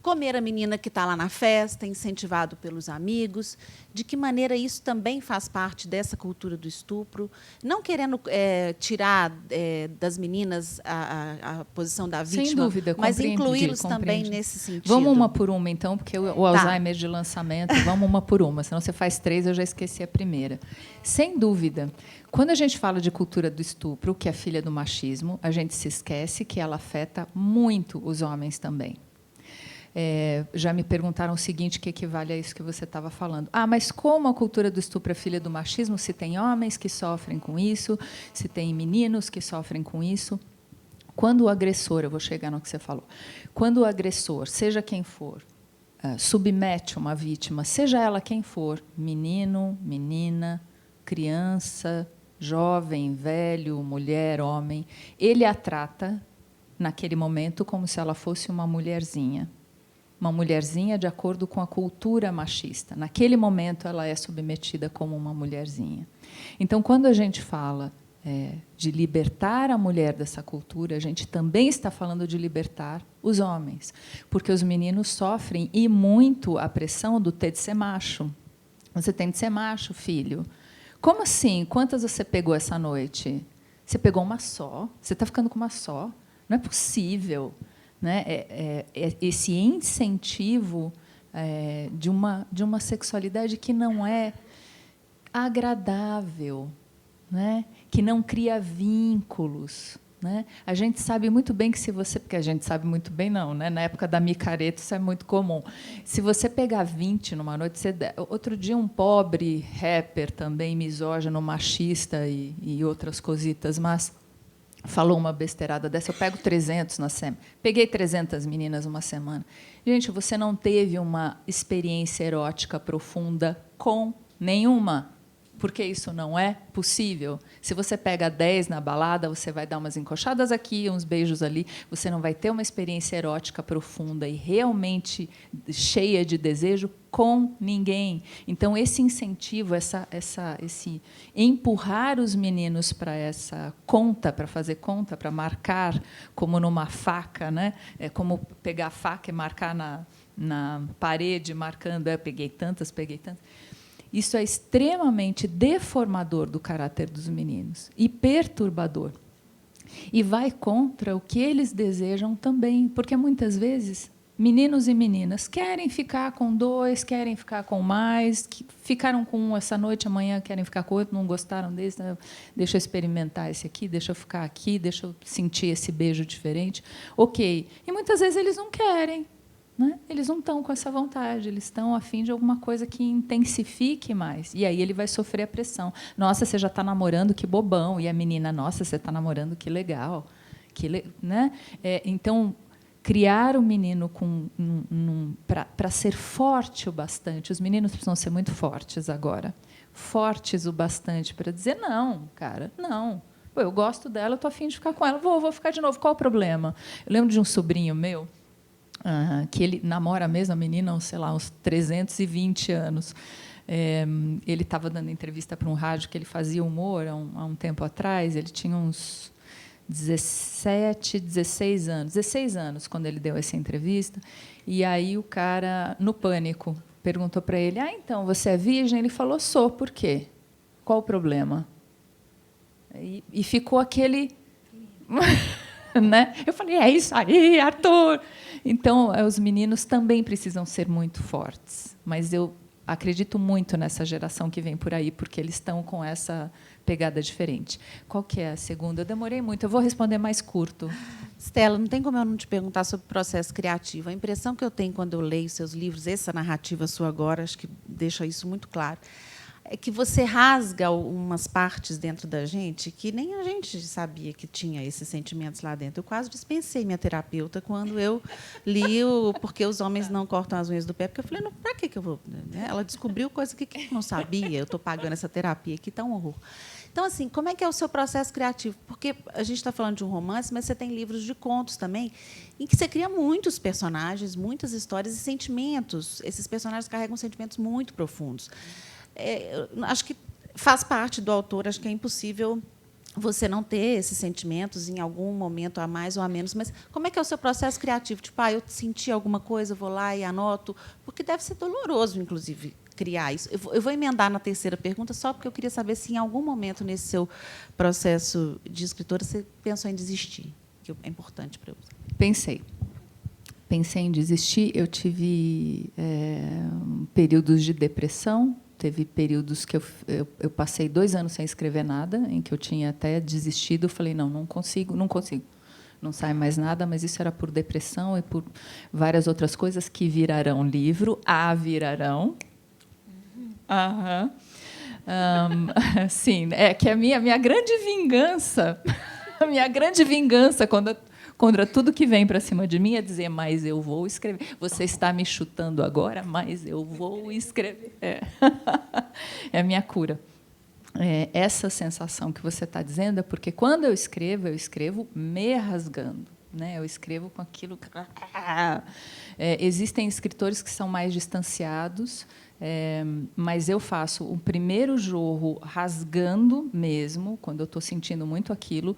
comer a menina que está lá na festa, incentivado pelos amigos, de que maneira isso também faz parte dessa cultura do estupro, não querendo tirar das meninas a posição da vítima, sem dúvida, mas incluí-los também nesse sentido. Vamos uma por uma, então, porque o Alzheimer de lançamento, vamos uma por uma, senão você faz 3, eu já esqueci a primeira. Sem dúvida, quando a gente fala de cultura do estupro, que é filha do machismo, a gente se esquece que ela afeta muito os homens também. Já me perguntaram o seguinte, que equivale a isso que você estava falando. Mas como a cultura do estupro é filha do machismo, se tem homens que sofrem com isso, se tem meninos que sofrem com isso? Quando o agressor, eu vou chegar no que você falou, quando o agressor, seja quem for, submete uma vítima, seja ela quem for, menino, menina, criança, jovem, velho, mulher, homem, ele a trata, naquele momento, como se ela fosse uma mulherzinha de acordo com a cultura machista. Naquele momento, ela é submetida como uma mulherzinha. Então, quando a gente fala de libertar a mulher dessa cultura, a gente também está falando de libertar os homens, porque os meninos sofrem, e muito, a pressão do ter de ser macho. Você tem de ser macho, filho. Como assim? Quantas você pegou essa noite? Você pegou uma só? Você está ficando com uma só? Não é possível. Né? Esse incentivo de uma sexualidade que não é agradável, né? Que não cria vínculos. Né? A gente sabe muito bem que se você... Porque a gente sabe muito bem, não. Né? Na época da micareta, isso é muito comum. Se você pegar 20 numa noite... Outro dia, um pobre rapper, também misógino, machista e outras cositas, mas... falou uma besteirada dessa, eu pego 300 na semana. Peguei 300 meninas uma semana. Gente, você não teve uma experiência erótica profunda com nenhuma, porque isso não é possível. Se você pega 10 na balada, você vai dar umas encoxadas aqui, uns beijos ali, você não vai ter uma experiência erótica profunda e realmente cheia de desejo com ninguém. Então, esse incentivo, esse empurrar os meninos para essa conta, para fazer conta, para marcar, como numa faca, né? É como pegar a faca e marcar na parede, marcando, peguei tantas. Isso é extremamente deformador do caráter dos meninos e perturbador. E vai contra o que eles desejam também, porque, muitas vezes, meninos e meninas querem ficar com 2, querem ficar com mais, ficaram com um essa noite, amanhã querem ficar com outro, não gostaram desse, né? Deixa eu experimentar esse aqui, deixa eu ficar aqui, deixa eu sentir esse beijo diferente. Ok. E, muitas vezes, eles não querem. Né? Eles não estão com essa vontade, eles estão a fim de alguma coisa que intensifique mais. E aí ele vai sofrer a pressão. Nossa, você já está namorando, que bobão. E a menina, nossa, você está namorando, que legal. Né? Então, criar o menino para ser forte o bastante. Os meninos precisam ser muito fortes agora. Fortes o bastante para dizer, não, cara, não. Pô, eu gosto dela, eu estou a fim de ficar com ela. Vou ficar de novo. Qual o problema? Eu lembro de um sobrinho meu, que ele namora a mesma menina, sei lá, uns 320 anos. Ele estava dando entrevista para um rádio que ele fazia humor há um tempo atrás. Ele tinha uns 17, 16 anos. 16 anos, quando ele deu essa entrevista. E aí o cara, no pânico, perguntou para ele, então, você é virgem? Ele falou, sou. Por quê? Qual o problema? E ficou aquele... Né? Eu falei, é isso aí, Arthur! Então, os meninos também precisam ser muito fortes. Mas eu acredito muito nessa geração que vem por aí, porque eles estão com essa pegada diferente. Qual que é a segunda? Eu demorei muito, eu vou responder mais curto. Stella, não tem como eu não te perguntar sobre o processo criativo. A impressão que eu tenho quando eu leio seus livros, essa narrativa sua agora, acho que deixa isso muito claro, é que você rasga umas partes dentro da gente que nem a gente sabia que tinha esses sentimentos lá dentro. Eu quase dispensei minha terapeuta quando eu li o Porque os Homens Não Cortam as Unhas do Pé, porque eu falei, para que eu vou? Ela descobriu coisa que eu não sabia, eu estou pagando essa terapia aqui, está um horror. Então, assim, como é que é o seu processo criativo? Porque a gente está falando de um romance, mas você tem livros de contos também, em que você cria muitos personagens, muitas histórias e sentimentos. Esses personagens carregam sentimentos muito profundos. Acho que faz parte do autor, acho que é impossível você não ter esses sentimentos em algum momento a mais ou a menos, mas como é que é o seu processo criativo? Tipo, eu senti alguma coisa, vou lá e anoto, porque deve ser doloroso, inclusive, criar isso. Eu vou emendar na terceira pergunta, só porque eu queria saber se, em algum momento, nesse seu processo de escritora, você pensou em desistir, que é importante para eu. Pensei em desistir. Eu tive períodos de depressão. Teve períodos que eu passei 2 anos sem escrever nada, em que eu tinha até desistido. Falei, não consigo, não sai mais nada, mas isso era por depressão e por várias outras coisas que virarão livro, virarão. Sim, que a minha grande vingança, contra tudo que vem para cima de mim é dizer, mas eu vou escrever. Você está me chutando agora, mas eu vou escrever. É a minha cura. Essa sensação que você está dizendo é porque, quando eu escrevo me rasgando. Né? Eu escrevo com aquilo... Existem escritores que são mais distanciados, mas eu faço o primeiro jorro rasgando mesmo, quando eu estou sentindo muito aquilo.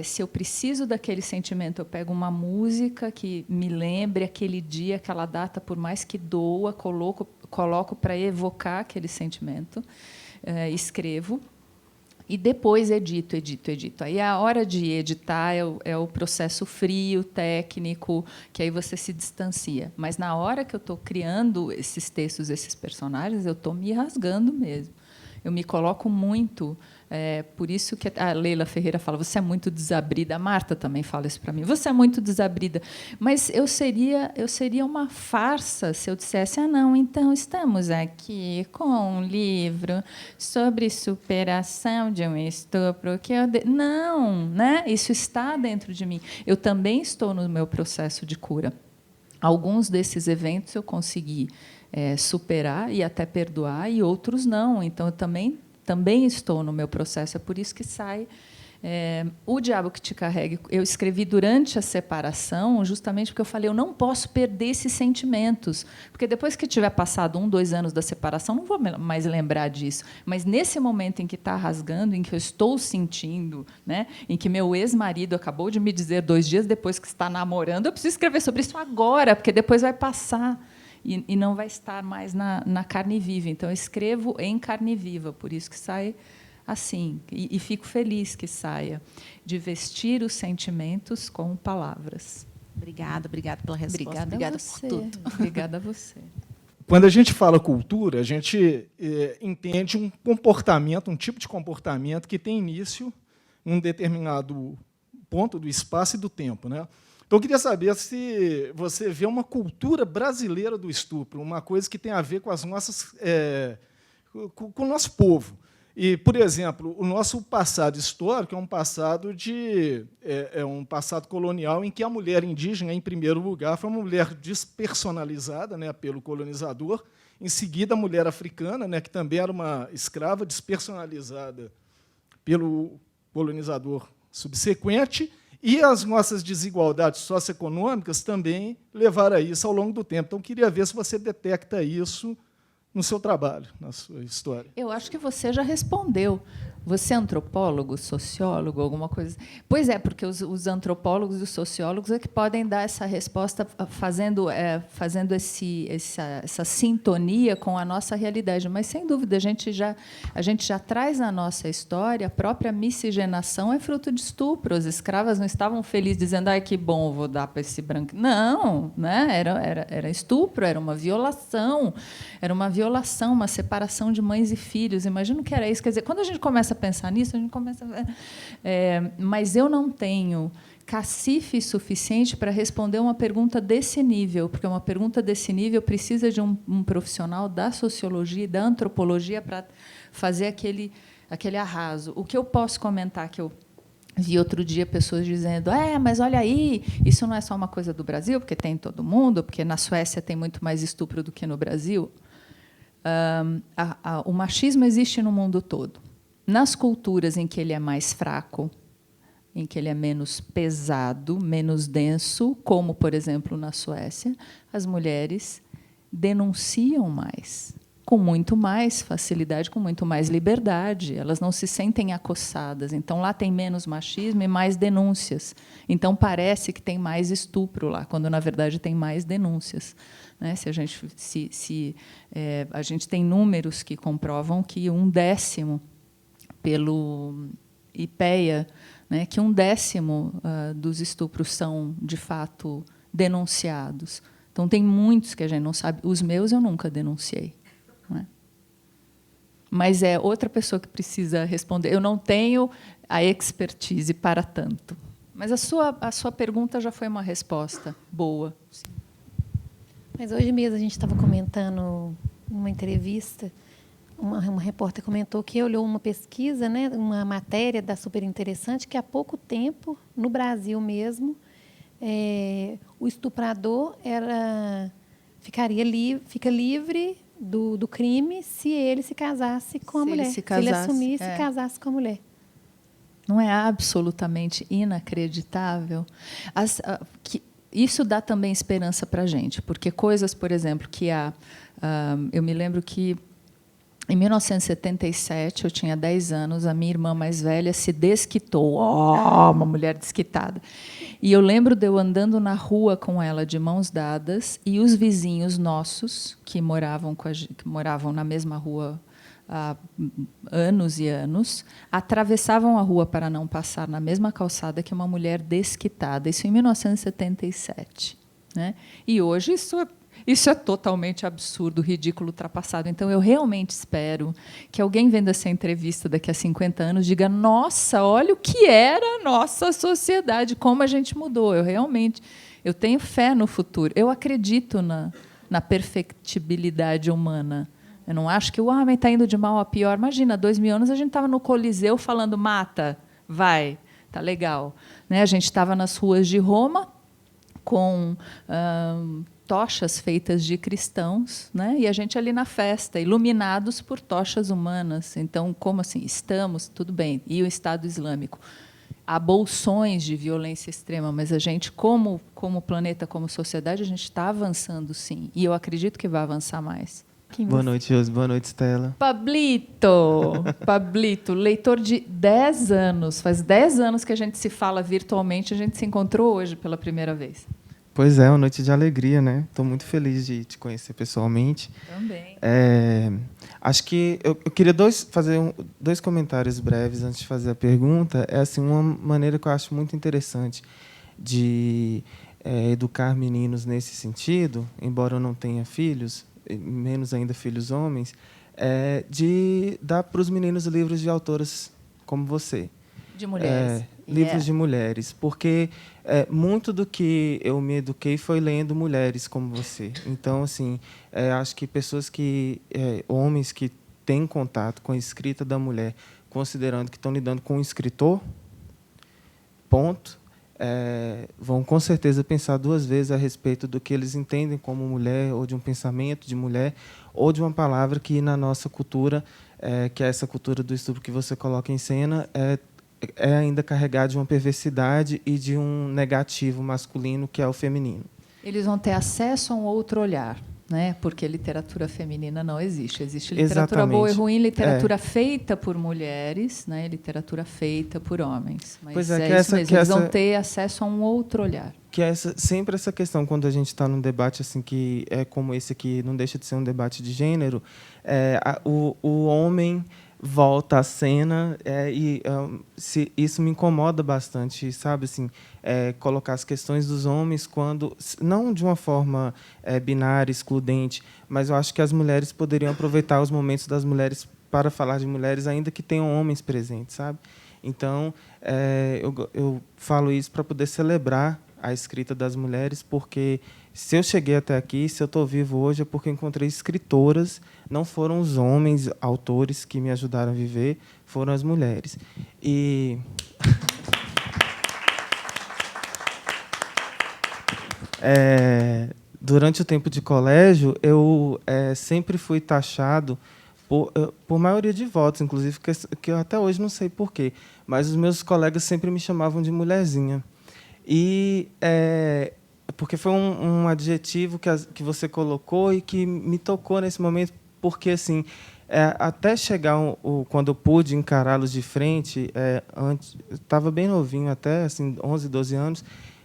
Se eu preciso daquele sentimento, eu pego uma música que me lembre aquele dia, aquela data, por mais que doa, coloco para evocar aquele sentimento, escrevo. E depois edito. Aí a hora de editar é o processo frio, técnico, que aí você se distancia. Mas na hora que eu estou criando esses textos, esses personagens, eu estou me rasgando mesmo. Eu me coloco muito. Por isso que a Leila Ferreira fala, você é muito desabrida. A Marta também fala isso para mim. Você é muito desabrida. Mas eu seria uma farsa se eu dissesse, não, então estamos aqui com um livro sobre superação de um estupro. Não, né? Isso está dentro de mim. Eu também estou no meu processo de cura. Alguns desses eventos eu consegui superar e até perdoar, e outros não. Então, eu também estou no meu processo. É por isso que sai O Diabo que Te Carregue, eu escrevi durante a separação, justamente porque eu falei, eu não posso perder esses sentimentos, porque depois que tiver passado 1, 2 anos da separação, não vou mais lembrar disso. Mas nesse momento em que está rasgando, em que eu estou sentindo, né, em que meu ex-marido acabou de me dizer 2 dias depois que está namorando, eu preciso escrever sobre isso agora, porque depois vai passar e não vai estar mais na carne viva. Então, eu escrevo em carne viva, por isso que sai assim, e fico feliz que saia, de vestir os sentimentos com palavras. Obrigada pela resposta. Obrigada por tudo. Obrigada a você. Quando a gente fala cultura, a gente entende um comportamento, um tipo de comportamento que tem início em um determinado ponto do espaço e do tempo, né? Então, eu queria saber se você vê uma cultura brasileira do estupro, uma coisa que tem a ver com as nossas, com o nosso povo. E, por exemplo, o nosso passado histórico é um passado um passado colonial em que a mulher indígena, em primeiro lugar, foi uma mulher despersonalizada, né, pelo colonizador. Em seguida, a mulher africana, né, que também era uma escrava despersonalizada pelo colonizador subsequente. E as nossas desigualdades socioeconômicas também levaram a isso ao longo do tempo. Então, queria ver se você detecta isso no seu trabalho, na sua história. Eu acho que você já respondeu. Você é antropólogo, sociólogo, alguma coisa? Pois é, porque os antropólogos e os sociólogos é que podem dar essa resposta fazendo essa sintonia com a nossa realidade. Mas, sem dúvida, a gente já traz na nossa história a própria miscigenação é fruto de estupro. As escravas não estavam felizes dizendo, ai, que bom, vou dar para esse branco. Não, né? Era estupro, era uma violação, uma separação de mães e filhos. Imagino que era isso. Quer dizer, quando a gente começa a pensar nisso, a gente começa mas eu não tenho cacife suficiente para responder uma pergunta desse nível, porque uma pergunta desse nível precisa de um profissional da sociologia e da antropologia para fazer aquele arraso. O que eu posso comentar, que eu vi outro dia pessoas dizendo, mas olha aí, isso não é só uma coisa do Brasil, porque tem em todo mundo, porque na Suécia tem muito mais estupro do que no Brasil. O machismo existe no mundo todo. Nas culturas em que ele é mais fraco, em que ele é menos pesado, menos denso, como, por exemplo, na Suécia, as mulheres denunciam mais, com muito mais facilidade, com muito mais liberdade. Elas não se sentem acossadas. Então, lá tem menos machismo e mais denúncias. Então, parece que tem mais estupro lá, quando, na verdade, tem mais denúncias. Né? A gente tem números que comprovam que 1/10 pelo IPEA, né, que 1/10 dos estupros são, de fato, denunciados. Então, tem muitos que a gente não sabe. Os meus eu nunca denunciei. Não é? Mas é outra pessoa que precisa responder. Eu não tenho a expertise para tanto. Mas a sua pergunta já foi uma resposta boa. Sim. Mas hoje mesmo a gente estava comentando numa entrevista, uma repórter comentou que olhou uma pesquisa, né, uma matéria da Super Interessante, que há pouco tempo, no Brasil mesmo, o estuprador fica livre do crime se ele se casasse com a mulher. Se ele assumisse e casasse com a mulher. Não é absolutamente inacreditável? Isso dá também esperança para a gente, porque coisas, por exemplo, que eu me lembro que em 1977, eu tinha 10 anos, a minha irmã mais velha se desquitou. Uma mulher desquitada. E eu lembro de eu andando na rua com ela, de mãos dadas, e os vizinhos nossos, que moravam na mesma rua há anos e anos, atravessavam a rua para não passar na mesma calçada que uma mulher desquitada. Isso em 1977. Né? E hoje isso é totalmente absurdo, ridículo, ultrapassado. Então, eu realmente espero que alguém vendo essa entrevista daqui a 50 anos diga, nossa, olha o que era a nossa sociedade, como a gente mudou. Eu tenho fé no futuro. Eu acredito na perfectibilidade humana. Eu não acho que o homem está indo de mal a pior. Imagina, 2000 anos a gente estava no Coliseu falando, mata, vai, tá legal. Né? A gente estava nas ruas de Roma com tochas feitas de cristãos, né? E a gente ali na festa, iluminados por tochas humanas. Então, como assim? Estamos, tudo bem. E o Estado Islâmico? há bolsões de violência extrema, mas a gente, como planeta, como sociedade, a gente está avançando, sim. E eu acredito que vai avançar mais. Boa noite, Josi. Boa noite, Stella. Pablito, leitor de 10 anos. Faz 10 anos que a gente se fala virtualmente, a gente se encontrou hoje pela primeira vez. Pois é, uma noite de alegria, né? Estou muito feliz de te conhecer pessoalmente. Também. Acho que eu queria fazer dois comentários breves antes de fazer a pergunta. É assim, uma maneira que eu acho muito interessante de educar meninos nesse sentido, embora eu não tenha filhos, menos ainda filhos homens, de dar para os meninos livros de autoras como você. De mulheres. Livros de mulheres, porque muito do que eu me eduquei foi lendo mulheres como você. Então, assim, acho que homens que têm contato com a escrita da mulher, considerando que estão lidando com um escritor, ponto, vão com certeza pensar duas vezes a respeito do que eles entendem como mulher, ou de um pensamento de mulher, ou de uma palavra que na nossa cultura, que é essa cultura do estupro que você coloca em cena, é ainda carregada de uma perversidade e de um negativo masculino, que é o feminino. Eles vão ter acesso a um outro olhar, né? Porque literatura feminina não existe. Existe literatura boa e ruim, literatura feita por mulheres, né? Literatura feita por homens. Mas pois isso mesmo, eles vão ter acesso a um outro olhar. Que é sempre essa questão, quando a gente está num debate assim, que é como esse aqui, não deixa de ser um debate de gênero, o homem volta à cena se isso me incomoda bastante, sabe, assim, colocar as questões dos homens quando não de uma forma binária, excludente, mas eu acho que as mulheres poderiam aproveitar os momentos das mulheres para falar de mulheres, ainda que tenham homens presentes, sabe? Então, eu falo isso para poder celebrar a escrita das mulheres, porque se eu cheguei até aqui, se eu estou vivo hoje, é porque encontrei escritoras, não foram os homens, autores, que me ajudaram a viver, foram as mulheres. E durante o tempo de colégio, eu sempre fui taxado por maioria de votos, inclusive, que eu até hoje não sei porquê, mas os meus colegas sempre me chamavam de mulherzinha. E porque foi um adjetivo que você colocou e que me tocou nesse momento, porque assim, até chegar quando eu pude encará-los de frente, estava bem novinho, até assim, 11, 12 anos,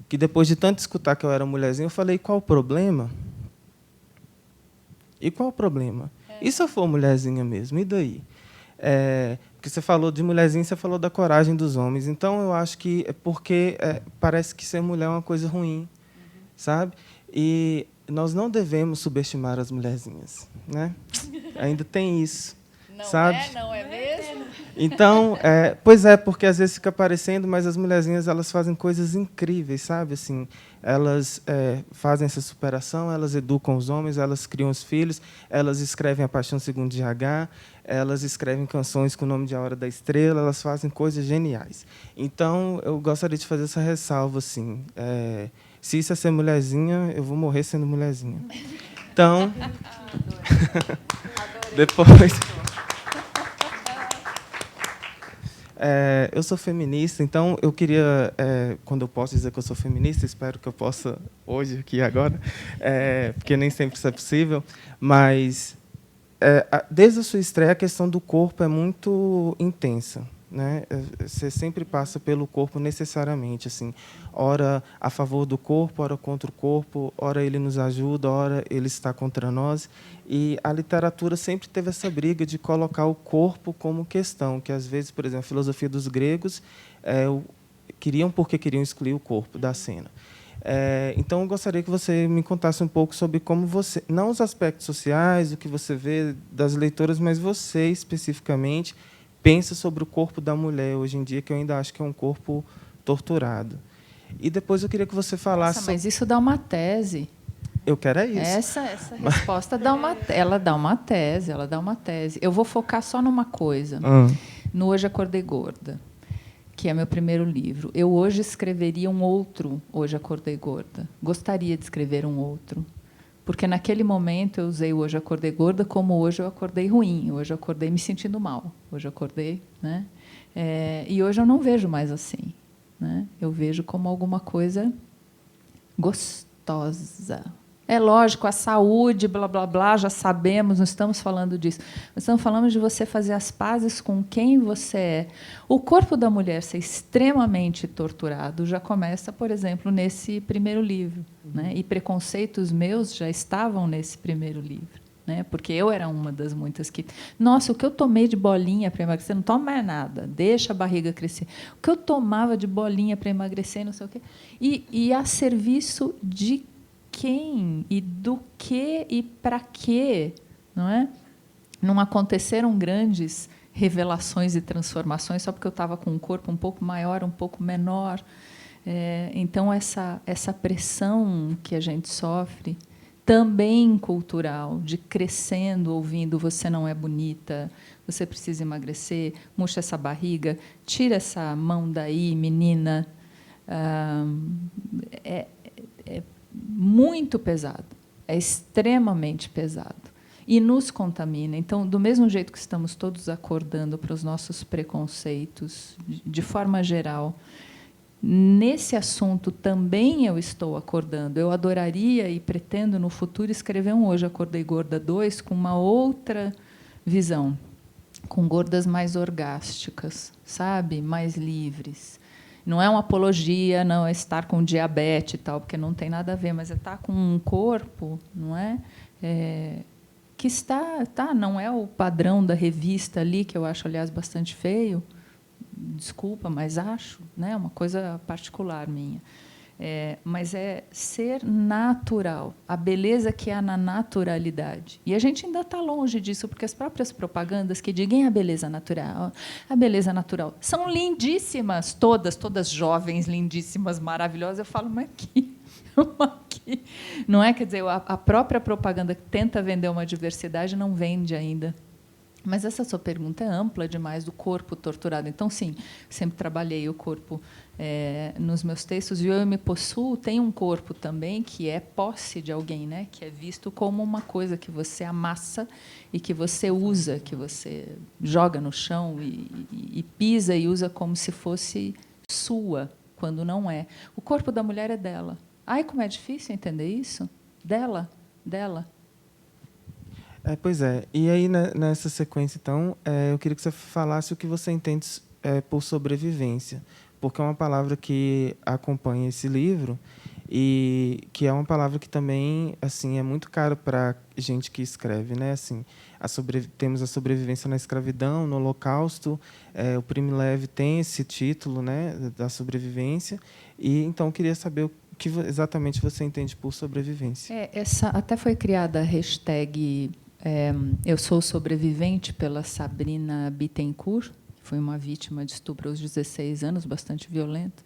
que depois de tanto escutar que eu era mulherzinha, eu falei, qual o problema? E qual o problema? E se eu for mulherzinha mesmo? E daí? Porque você falou de mulherzinha, você falou da coragem dos homens. Então, eu acho que porque parece que ser mulher é uma coisa ruim, sabe? E nós não devemos subestimar as mulherzinhas, né? Ainda tem isso, sabe? Não é mesmo? Então, pois é, porque às vezes fica parecendo, mas as mulherzinhas elas fazem coisas incríveis, sabe? Assim, elas fazem essa superação, elas educam os homens, elas criam os filhos, elas escrevem A Paixão Segundo GH, elas escrevem canções com o nome de A Hora da Estrela, elas fazem coisas geniais. Então, eu gostaria de fazer essa ressalva, assim, se isso é ser mulherzinha, eu vou morrer sendo mulherzinha. Então, depois... eu sou feminista, então eu queria, quando eu posso dizer que eu sou feminista, espero que eu possa hoje, aqui e agora, porque nem sempre isso é possível, mas desde a sua estreia a questão do corpo é muito intensa, né? Você sempre passa pelo corpo necessariamente, assim, ora a favor do corpo, ora contra o corpo, ora ele nos ajuda, ora ele está contra nós. E a literatura sempre teve essa briga de colocar o corpo como questão, que às vezes, por exemplo, a filosofia dos gregos queriam excluir o corpo da cena. Então, eu gostaria que você me contasse um pouco sobre como você, não os aspectos sociais, o que você vê das leitoras, mas você especificamente pensa sobre o corpo da mulher hoje em dia, que eu ainda acho que é um corpo torturado. E depois eu queria que você falasse... Nossa, mas isso dá uma tese. Eu quero isso. Essa resposta dá uma tese. Eu vou focar só numa coisa. No Hoje Acordei Gorda, que é meu primeiro livro. Eu hoje escreveria um outro Hoje Acordei Gorda. Gostaria de escrever um outro. Porque naquele momento eu usei o Hoje Acordei Gorda como hoje eu acordei ruim, hoje eu acordei me sentindo mal, hoje eu acordei, né? E hoje eu não vejo mais assim. né? Eu vejo como alguma coisa gostosa. É lógico, a saúde, blá, blá, blá, já sabemos, não estamos falando disso. Nós estamos falando de você fazer as pazes com quem você é. O corpo da mulher ser extremamente torturado já começa, por exemplo, nesse primeiro livro, né? E preconceitos meus já estavam nesse primeiro livro, né? Porque eu era uma das muitas que... Nossa, o que eu tomei de bolinha para emagrecer, não toma mais nada, deixa a barriga crescer. O que eu tomava de bolinha para emagrecer, não sei o quê. E a serviço de quem e do que e para quê, não é? Não aconteceram grandes revelações e transformações só porque eu estava com um corpo um pouco maior, um pouco menor. Então, essa pressão que a gente sofre, também cultural, de crescendo, ouvindo, você não é bonita, você precisa emagrecer, murcha essa barriga, tira essa mão daí, menina. É muito pesado, é extremamente pesado e nos contamina. Então, do mesmo jeito que estamos todos acordando para os nossos preconceitos, de forma geral, nesse assunto também eu estou acordando. Eu adoraria e pretendo no futuro escrever um Hoje Acordei Gorda 2 com uma outra visão, com gordas mais orgásticas, sabe, mais livres. Não é uma apologia, não é estar com diabetes e tal, porque não tem nada a ver, mas é estar com um corpo, não é? Que não é o padrão da revista ali, que eu acho, aliás, bastante feio. Desculpa, mas acho, né? Uma coisa particular minha. Mas é ser natural, a beleza que há na naturalidade. E a gente ainda está longe disso, porque as próprias propagandas que digam a beleza natural, são lindíssimas, todas jovens, lindíssimas, maravilhosas. Eu falo, mas aqui. Não é? Quer dizer, a própria propaganda que tenta vender uma diversidade não vende ainda. Mas essa sua pergunta é ampla demais, do corpo torturado. Então, sim, sempre trabalhei o corpo nos meus textos. E o Eu Me Possuo tem um corpo também que é posse de alguém, né? Que é visto como uma coisa que você amassa e que você usa, que você joga no chão e pisa e usa como se fosse sua, quando não é. O corpo da mulher é dela. Ai, como é difícil entender isso? Dela. Pois é. E aí, nessa sequência, então, eu queria que você falasse o que você entende por sobrevivência, porque é uma palavra que acompanha esse livro e que é uma palavra que também, assim, é muito cara para gente que escreve, né? Assim, temos a sobrevivência na escravidão, no Holocausto. O Primo Levi tem esse título, né, da sobrevivência. E então eu queria saber o que exatamente você entende por sobrevivência. Essa até foi criada a hashtag Eu Sou Sobrevivente pela Sabrina Bittencourt, que foi uma vítima de estupro aos 16 anos, bastante violento.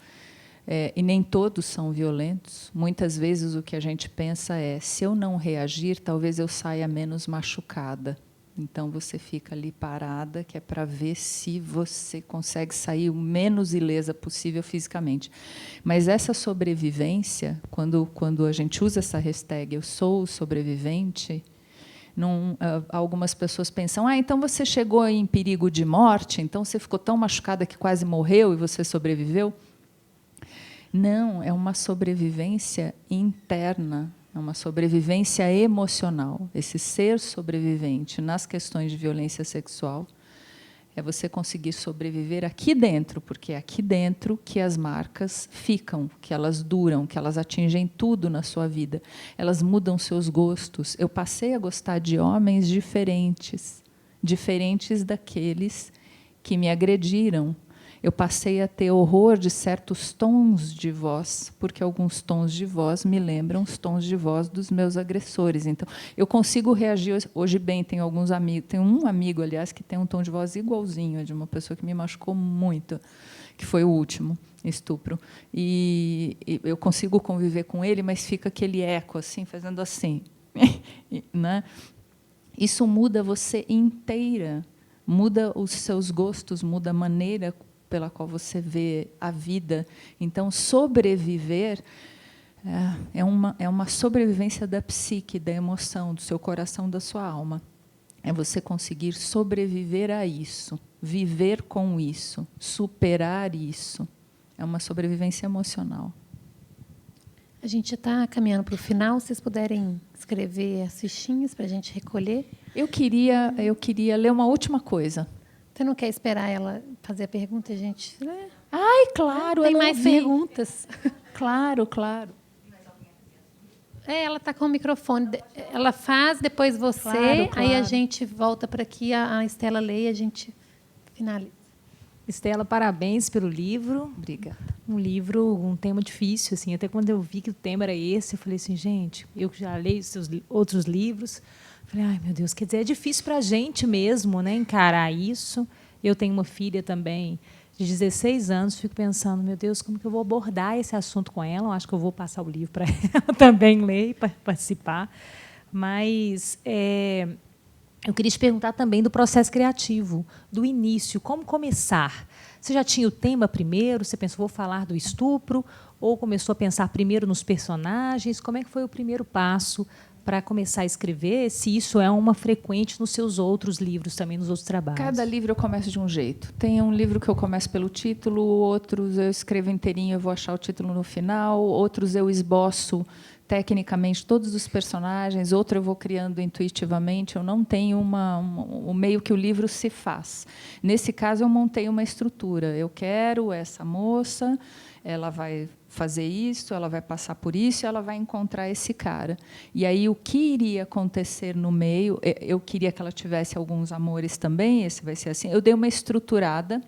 E nem todos são violentos. Muitas vezes o que a gente pensa é, se eu não reagir, talvez eu saia menos machucada. Então, você fica ali parada, que é para ver se você consegue sair o menos ilesa possível fisicamente. Mas essa sobrevivência, quando a gente usa essa hashtag Eu Sou Sobrevivente, algumas pessoas pensam, então você chegou em perigo de morte, então você ficou tão machucada que quase morreu e você sobreviveu? Não, é uma sobrevivência interna, é uma sobrevivência emocional. Esse ser sobrevivente nas questões de violência sexual é você conseguir sobreviver aqui dentro, porque é aqui dentro que as marcas ficam, que elas duram, que elas atingem tudo na sua vida. Elas mudam seus gostos. Eu passei a gostar de homens diferentes daqueles que me agrediram. Eu passei a ter horror de certos tons de voz, porque alguns tons de voz me lembram os tons de voz dos meus agressores. Então, eu consigo reagir hoje bem. Tenho alguns amigos, tem um amigo, aliás, que tem um tom de voz igualzinho de uma pessoa que me machucou muito, que foi o último estupro. E eu consigo conviver com ele, mas fica aquele eco assim, fazendo assim, né? Isso muda você inteira, muda os seus gostos, muda a maneira pela qual você vê a vida. Então, sobreviver é uma sobrevivência da psique, da emoção, do seu coração, da sua alma. É você conseguir sobreviver a isso, viver com isso, superar isso. É uma sobrevivência emocional. A gente está caminhando para o final. Se vocês puderem escrever as fichinhas para a gente recolher. Eu queria ler uma última coisa. Você não quer esperar ela fazer a pergunta, gente? Ai, claro, Tem eu não mais vi. perguntas. Claro, claro. Ela está com o microfone. Ela faz, depois você. Claro, Aí a claro. gente volta para aqui, a Estela lê e a gente finaliza. Estela, parabéns pelo livro. Obrigada. Um livro, um tema difícil, assim. Até quando eu vi que o tema era esse, eu falei assim, gente, eu já leio seus outros livros. Falei, ai, meu Deus, quer dizer, é difícil para a gente mesmo, né, encarar isso. Eu tenho uma filha também de 16 anos, fico pensando, meu Deus, como que eu vou abordar esse assunto com ela? Eu acho que eu vou passar o livro para ela também ler e participar. Mas eu queria te perguntar também do processo criativo, do início, como começar? Você já tinha o tema primeiro? Você pensou, vou falar do estupro? Ou começou a pensar primeiro nos personagens? Como é que foi o primeiro passo para começar a escrever? Se isso é uma frequente nos seus outros livros, também nos outros trabalhos? Cada livro eu começo de um jeito. Tem um livro que eu começo pelo título, outros eu escrevo inteirinho, eu vou achar o título no final, outros eu esboço tecnicamente todos os personagens, outro eu vou criando intuitivamente. Eu não tenho o meio que o livro se faz. Nesse caso, eu montei uma estrutura. Eu quero essa moça, ela vai fazer isso, ela vai passar por isso, ela vai encontrar esse cara. E aí o que iria acontecer no meio? Eu queria que ela tivesse alguns amores também. Esse vai ser assim. Eu dei uma estruturada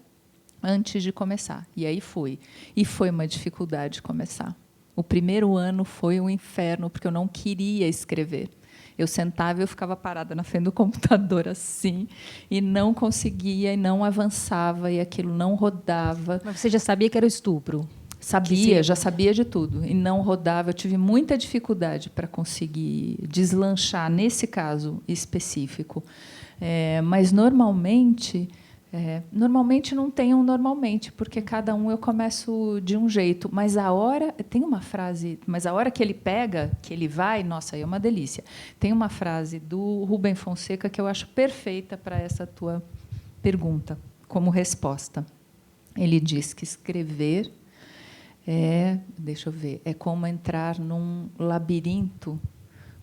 antes de começar. E aí fui. E foi uma dificuldade começar. O primeiro ano foi um inferno, porque eu não queria escrever. Eu sentava e eu ficava parada na frente do computador assim, e não conseguia, e não avançava, e aquilo não rodava. Mas você já sabia que era o estupro? Sabia, já sabia de tudo, e não rodava. Eu tive muita dificuldade para conseguir deslanchar, nesse caso específico. Mas, normalmente não tem um normalmente, porque cada um eu começo de um jeito. Mas tem uma frase, mas a hora que ele pega, que ele vai, nossa, aí é uma delícia. Tem uma frase do Rubem Fonseca que eu acho perfeita para essa tua pergunta, como resposta. Ele diz que escrever é como entrar num labirinto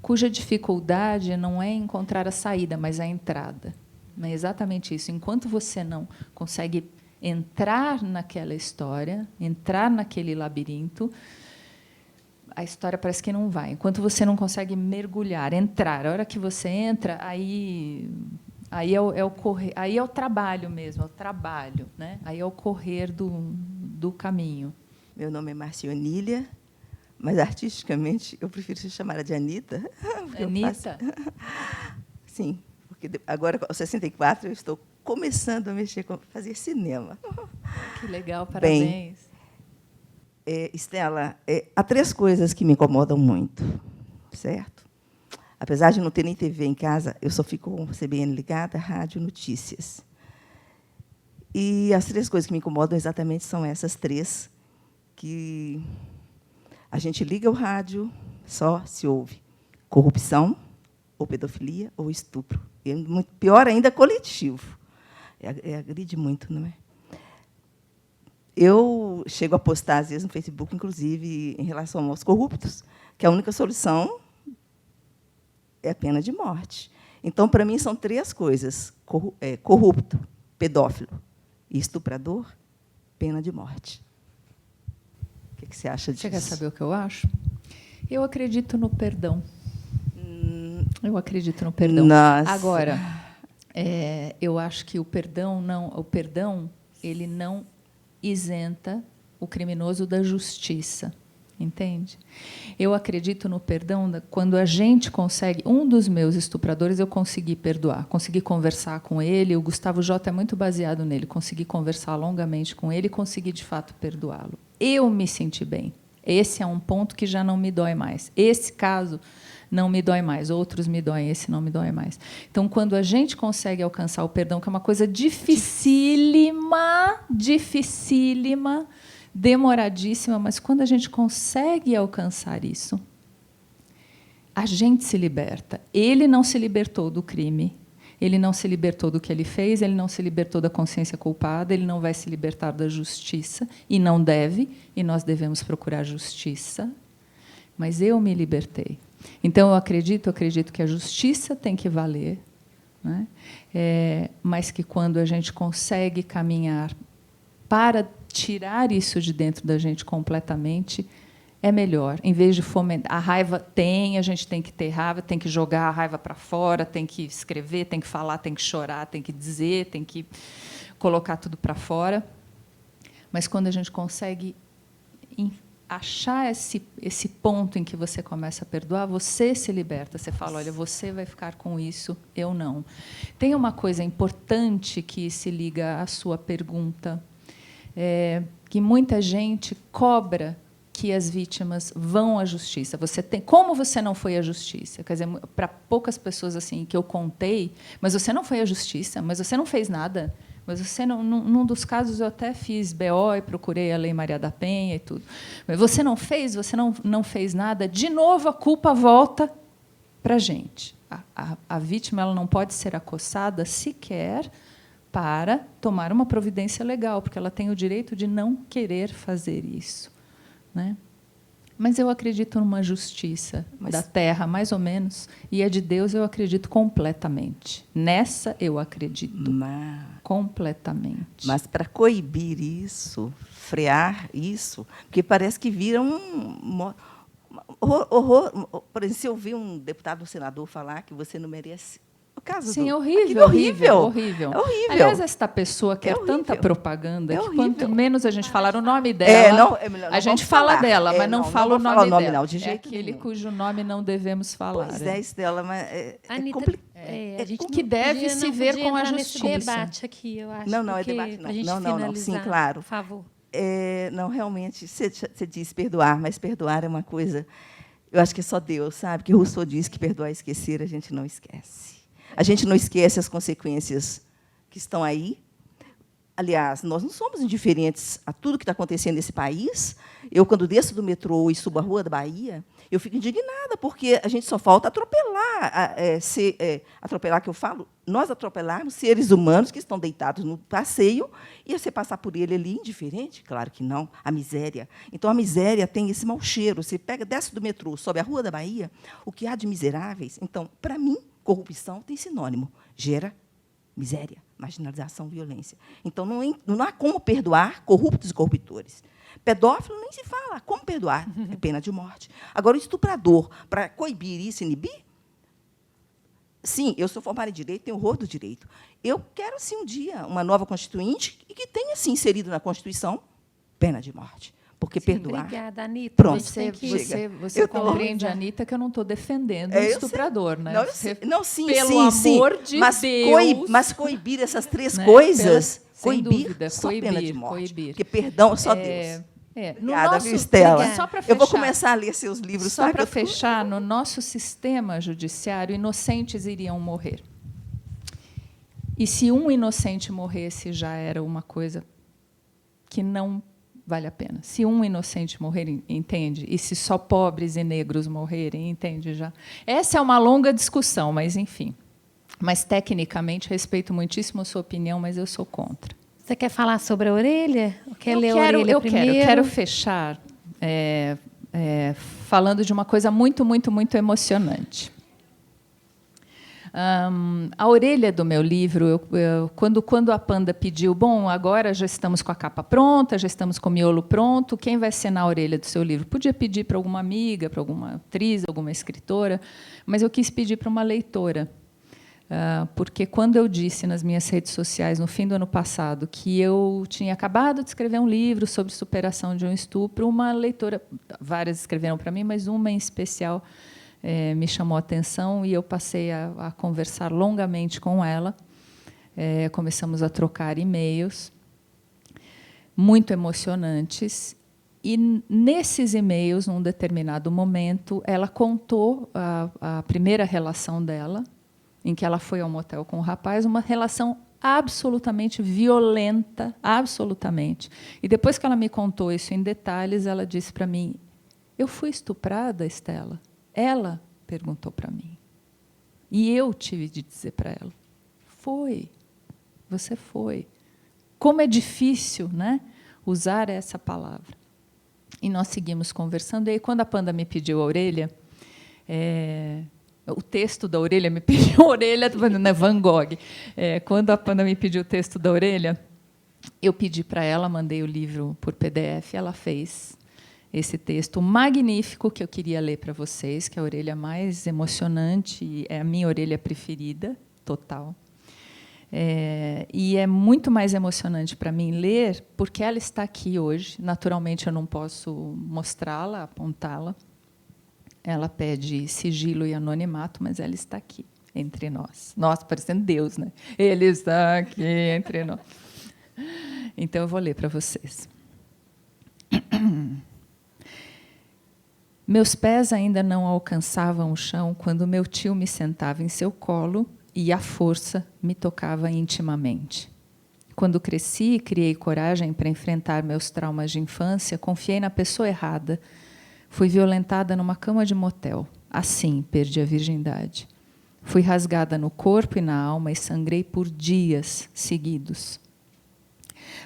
cuja dificuldade não é encontrar a saída, mas a entrada. É exatamente isso. Enquanto você não consegue entrar naquela história, entrar naquele labirinto, a história parece que não vai. Enquanto você não consegue mergulhar, entrar, a hora que você entra, aí é o trabalho mesmo, é o trabalho, né? Aí é o correr do caminho. Meu nome é Marcionília, mas artisticamente eu prefiro ser chamada de Anita. Anita? Sim. Porque agora, aos 64, eu estou começando a fazer cinema. Que legal, parabéns. Bem, Estela, há 3 coisas que me incomodam muito, certo? Apesar de não ter nem TV em casa, eu só fico com a CBN ligada, rádio, notícias. E as 3 coisas que me incomodam exatamente são essas 3, que a gente liga o rádio, só se ouve corrupção, ou pedofilia, ou estupro. E, pior ainda, coletivo. Agride muito, não é? Eu chego a postar, às vezes, no Facebook, inclusive, em relação aos corruptos, que a única solução é a pena de morte. Então, para mim, são 3 coisas: corrupto, pedófilo e estuprador, pena de morte. O que você acha disso? Você quer saber o que eu acho? Eu acredito no perdão. Eu acredito no perdão. Nossa. Agora, eu acho que o perdão ele não isenta o criminoso da justiça, entende? Eu acredito no perdão quando a gente consegue. Um dos meus estupradores eu consegui perdoar, consegui conversar com ele. O Gustavo Jota é muito baseado nele. Consegui conversar longamente com ele e consegui de fato perdoá-lo. Eu me senti bem. Esse é um ponto que já não me dói mais. Esse caso não me dói mais, outros me doem, esse não me dói mais. Então, quando a gente consegue alcançar o perdão, que é uma coisa dificílima, demoradíssima, mas quando a gente consegue alcançar isso, a gente se liberta. Ele não se libertou do crime, Ele não se libertou do que ele fez, ele não se libertou da consciência culpada, ele não vai se libertar da justiça, e não deve, e nós devemos procurar justiça. Mas eu me libertei. Então, eu acredito que a justiça tem que valer, né? Mas que, quando a gente consegue caminhar para tirar isso de dentro da gente completamente, é melhor. Em vez de fomentar. A raiva a gente tem que ter raiva, tem que jogar a raiva para fora, tem que escrever, tem que falar, tem que chorar, tem que dizer, tem que colocar tudo para fora. Mas, quando a gente consegue achar esse ponto em que você começa a perdoar, você se liberta. Você fala, olha, você vai ficar com isso, eu não. Tem uma coisa importante que se liga à sua pergunta, que muita gente cobra que as vítimas vão à justiça. Como você não foi à justiça? Quer dizer, para poucas pessoas assim que eu contei, mas você não foi à justiça, mas você não fez nada. Mas você num dos casos eu até fiz BO e procurei a Lei Maria da Penha e tudo. Mas você não fez nada, de novo a culpa volta para a gente. A vítima ela não pode ser acossada sequer para tomar uma providência legal, porque ela tem o direito de não querer fazer isso, né? Mas eu acredito numa justiça da terra, mais ou menos, e a de Deus eu acredito completamente. Nessa eu acredito completamente. Mas, para coibir isso, frear isso, porque parece que vira um horror. Por exemplo, se eu ouvir um deputado ou senador falar que você não merece... Sim, é horrível. É horrível. Aliás, esta pessoa quer tanta propaganda que, quanto menos a gente falar o nome dela, a gente fala dela, mas não fala o nome dela. Não, de jeito aquele nenhum. cujo nome não devemos falar. Pois é, Estela, mas Anita, a gente que deve se ver com a nesse justiça. debate aqui, eu acho. Não, é debate não. Não, sim, claro. Por favor. Não, realmente, você diz perdoar, mas perdoar é uma coisa... Eu acho que é só Deus, sabe? Que Rousseau diz que perdoar e esquecer, a gente não esquece. A gente não esquece as consequências que estão aí. Aliás, nós não somos indiferentes a tudo que está acontecendo nesse país. Eu, quando desço do metrô e subo a Rua da Bahia, eu fico indignada, porque a gente só falta atropelar. Atropelar, que eu falo, nós atropelarmos seres humanos que estão deitados no passeio e você passar por ele ali indiferente? Claro que não. A miséria. Então, a miséria tem esse mau cheiro. Você desce do metrô, sobe a Rua da Bahia, o que há de miseráveis. Então, para mim, corrupção tem sinônimo. Gera miséria, marginalização, violência. Então, não há como perdoar corruptos e corruptores. Pedófilo nem se fala. Como perdoar? É pena de morte. Agora, o estuprador, para coibir isso, inibir? Sim, eu sou formada em Direito, tenho horror do direito. Eu quero, sim, um dia, uma nova Constituinte e que tenha, sim, inserido na Constituição pena de morte. Porque perdoar... Obrigada, Anitta. Pronto. Você compreende, Anitta, que eu não estou defendendo o estuprador, né? Não, sim, pelo amor de Deus. Mas coibir essas três coisas... Sem dúvida, só pena de morte. Coibir. Porque perdão é só Deus. Obrigada, viu, Estela? Eu vou começar a ler seus livros. Só para fechar, no nosso sistema judiciário, inocentes iriam morrer. E se um inocente morresse, já era uma coisa que não vale a pena. Se um inocente morrer, entende? E se só pobres e negros morrerem, entende já? Essa é uma longa discussão, mas, enfim. Mas, tecnicamente, respeito muitíssimo a sua opinião, mas eu sou contra. Você quer falar sobre a orelha? Quer ler a orelha primeiro? Eu quero fechar falando de uma coisa muito, muito, muito emocionante. A orelha do meu livro, quando a Panda pediu, bom, agora já estamos com a capa pronta, já estamos com o miolo pronto, quem vai assinar a orelha do seu livro? Podia pedir para alguma amiga, para alguma atriz, alguma escritora, mas eu quis pedir para uma leitora. Porque, quando eu disse nas minhas redes sociais, no fim do ano passado, que eu tinha acabado de escrever um livro sobre superação de um estupro, uma leitora, várias escreveram para mim, mas uma em especial me chamou a atenção e eu passei a conversar longamente com ela. Começamos a trocar e-mails muito emocionantes. E, nesses e-mails, num determinado momento, ela contou a primeira relação dela, em que ela foi ao motel com o rapaz, uma relação absolutamente violenta, absolutamente. E, depois que ela me contou isso em detalhes, ela disse para mim, eu fui estuprada, Estela? Ela perguntou para mim. E eu tive de dizer para ela. foi. Você foi. Como é difícil, né, usar essa palavra. E nós seguimos conversando. E aí, quando a Panda me pediu a orelha, o texto da orelha me pediu a orelha, né, Van Gogh. Quando a Panda me pediu o texto da orelha, eu pedi para ela, mandei o livro por PDF, ela fez esse texto magnífico que eu queria ler para vocês, que é a orelha mais emocionante, é a minha orelha preferida, total. E é muito mais emocionante para mim ler, porque ela está aqui hoje. Naturalmente, eu não posso mostrá-la, apontá-la. Ela pede sigilo e anonimato, mas ela está aqui, entre nós. Nossa, parecendo Deus, né? Ele está aqui entre nós. Então, eu vou ler para vocês. Meus pés ainda não alcançavam o chão quando meu tio me sentava em seu colo e, à força, me tocava intimamente. Quando cresci e criei coragem para enfrentar meus traumas de infância, confiei na pessoa errada. Fui violentada numa cama de motel. Assim, perdi a virgindade. Fui rasgada no corpo e na alma e sangrei por dias seguidos.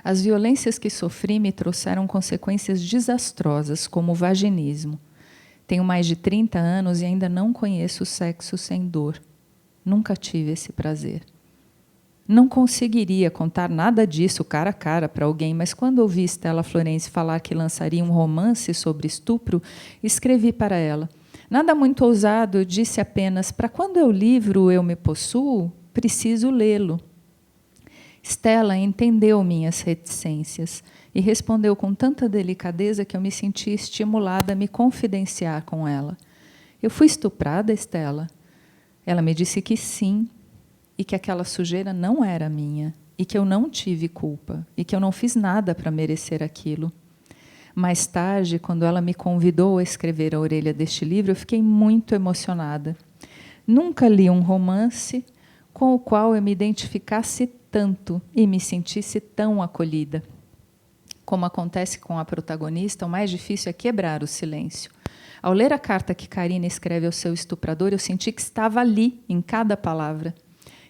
As violências que sofri me trouxeram consequências desastrosas, como o vaginismo. Tenho mais de 30 anos e ainda não conheço o sexo sem dor. Nunca tive esse prazer. Não conseguiria contar nada disso cara a cara para alguém, mas quando ouvi Stella Florence falar que lançaria um romance sobre estupro, escrevi para ela. Nada muito ousado, disse apenas, para quando eu livro Eu Me Possuo, preciso lê-lo. Stella entendeu minhas reticências e respondeu com tanta delicadeza que eu me senti estimulada a me confidenciar com ela. Eu fui estuprada, Stella? Ela me disse que sim, e que aquela sujeira não era minha, e que eu não tive culpa, e que eu não fiz nada para merecer aquilo. Mais tarde, quando ela me convidou a escrever a orelha deste livro, eu fiquei muito emocionada. Nunca li um romance com o qual eu me identificasse tanto e me sentisse tão acolhida. Como acontece com a protagonista, o mais difícil é quebrar o silêncio. Ao ler a carta que Karina escreve ao seu estuprador, eu senti que estava ali, em cada palavra.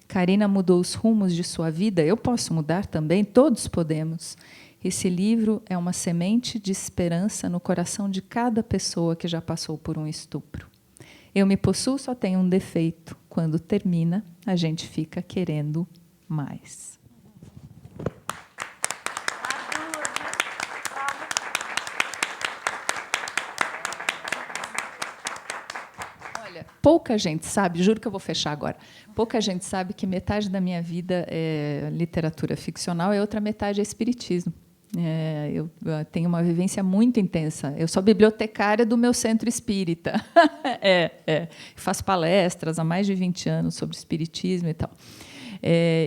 Karina mudou os rumos de sua vida, eu posso mudar também, todos podemos. Esse livro é uma semente de esperança no coração de cada pessoa que já passou por um estupro. Eu Me Possuo só tem um defeito. Quando termina, a gente fica querendo mais. Pouca gente sabe, juro que eu vou fechar agora, pouca gente sabe que metade da minha vida é literatura ficcional e outra metade é espiritismo. Eu tenho uma vivência muito intensa. Eu sou bibliotecária do meu centro espírita. Faço palestras há mais de 20 anos sobre espiritismo e tal.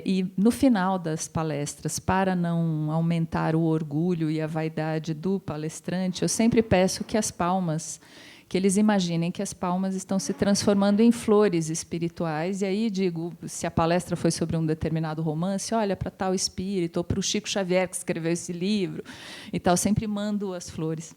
E, no final das palestras, para não aumentar o orgulho e a vaidade do palestrante, eu sempre peço que as palmas... que eles imaginem que as palmas estão se transformando em flores espirituais. E aí digo, se a palestra foi sobre um determinado romance, olha para tal espírito, ou para o Chico Xavier, que escreveu esse livro, e tal, sempre mando as flores,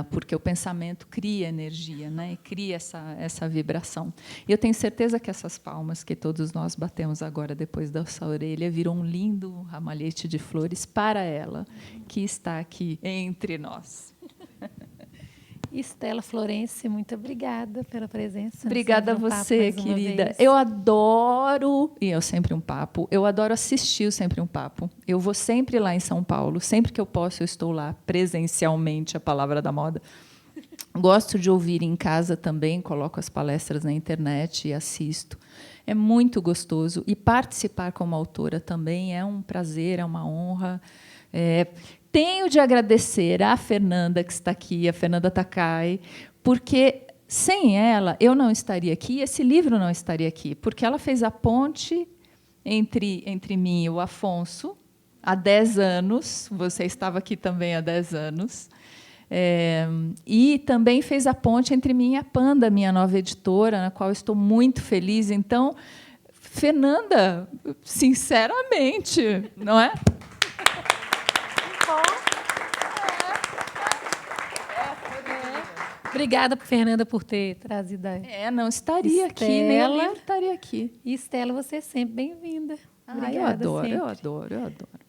porque o pensamento cria energia, né, e cria essa vibração. E eu tenho certeza que essas palmas que todos nós batemos agora, depois dessa orelha, viram um lindo ramalhete de flores para ela, que está aqui entre nós. Stella Florence, muito obrigada pela presença. Obrigada a você, querida. Eu adoro, e eu Sempre um Papo, eu adoro assistir o Sempre um Papo. Eu vou sempre lá em São Paulo, sempre que eu posso, eu estou lá presencialmente, a palavra da moda. Gosto de ouvir em casa também, coloco as palestras na internet e assisto. É muito gostoso. E participar como autora também é um prazer, é uma honra. Tenho de agradecer à Fernanda, que está aqui, a Fernanda Takai, porque, sem ela, eu não estaria aqui, esse livro não estaria aqui, porque ela fez a ponte entre mim e o Afonso, há 10 anos, você estava aqui também há 10 anos, e também fez a ponte entre mim e a Panda, minha nova editora, na qual eu estou muito feliz. Então, Fernanda, sinceramente, não é? Obrigada, Fernanda, por ter trazido a... Não estaria aqui, nem o Estela. livro estaria aqui. E, Estela, você é sempre bem-vinda. Eu Obrigada adoro, sempre. eu adoro, eu adoro.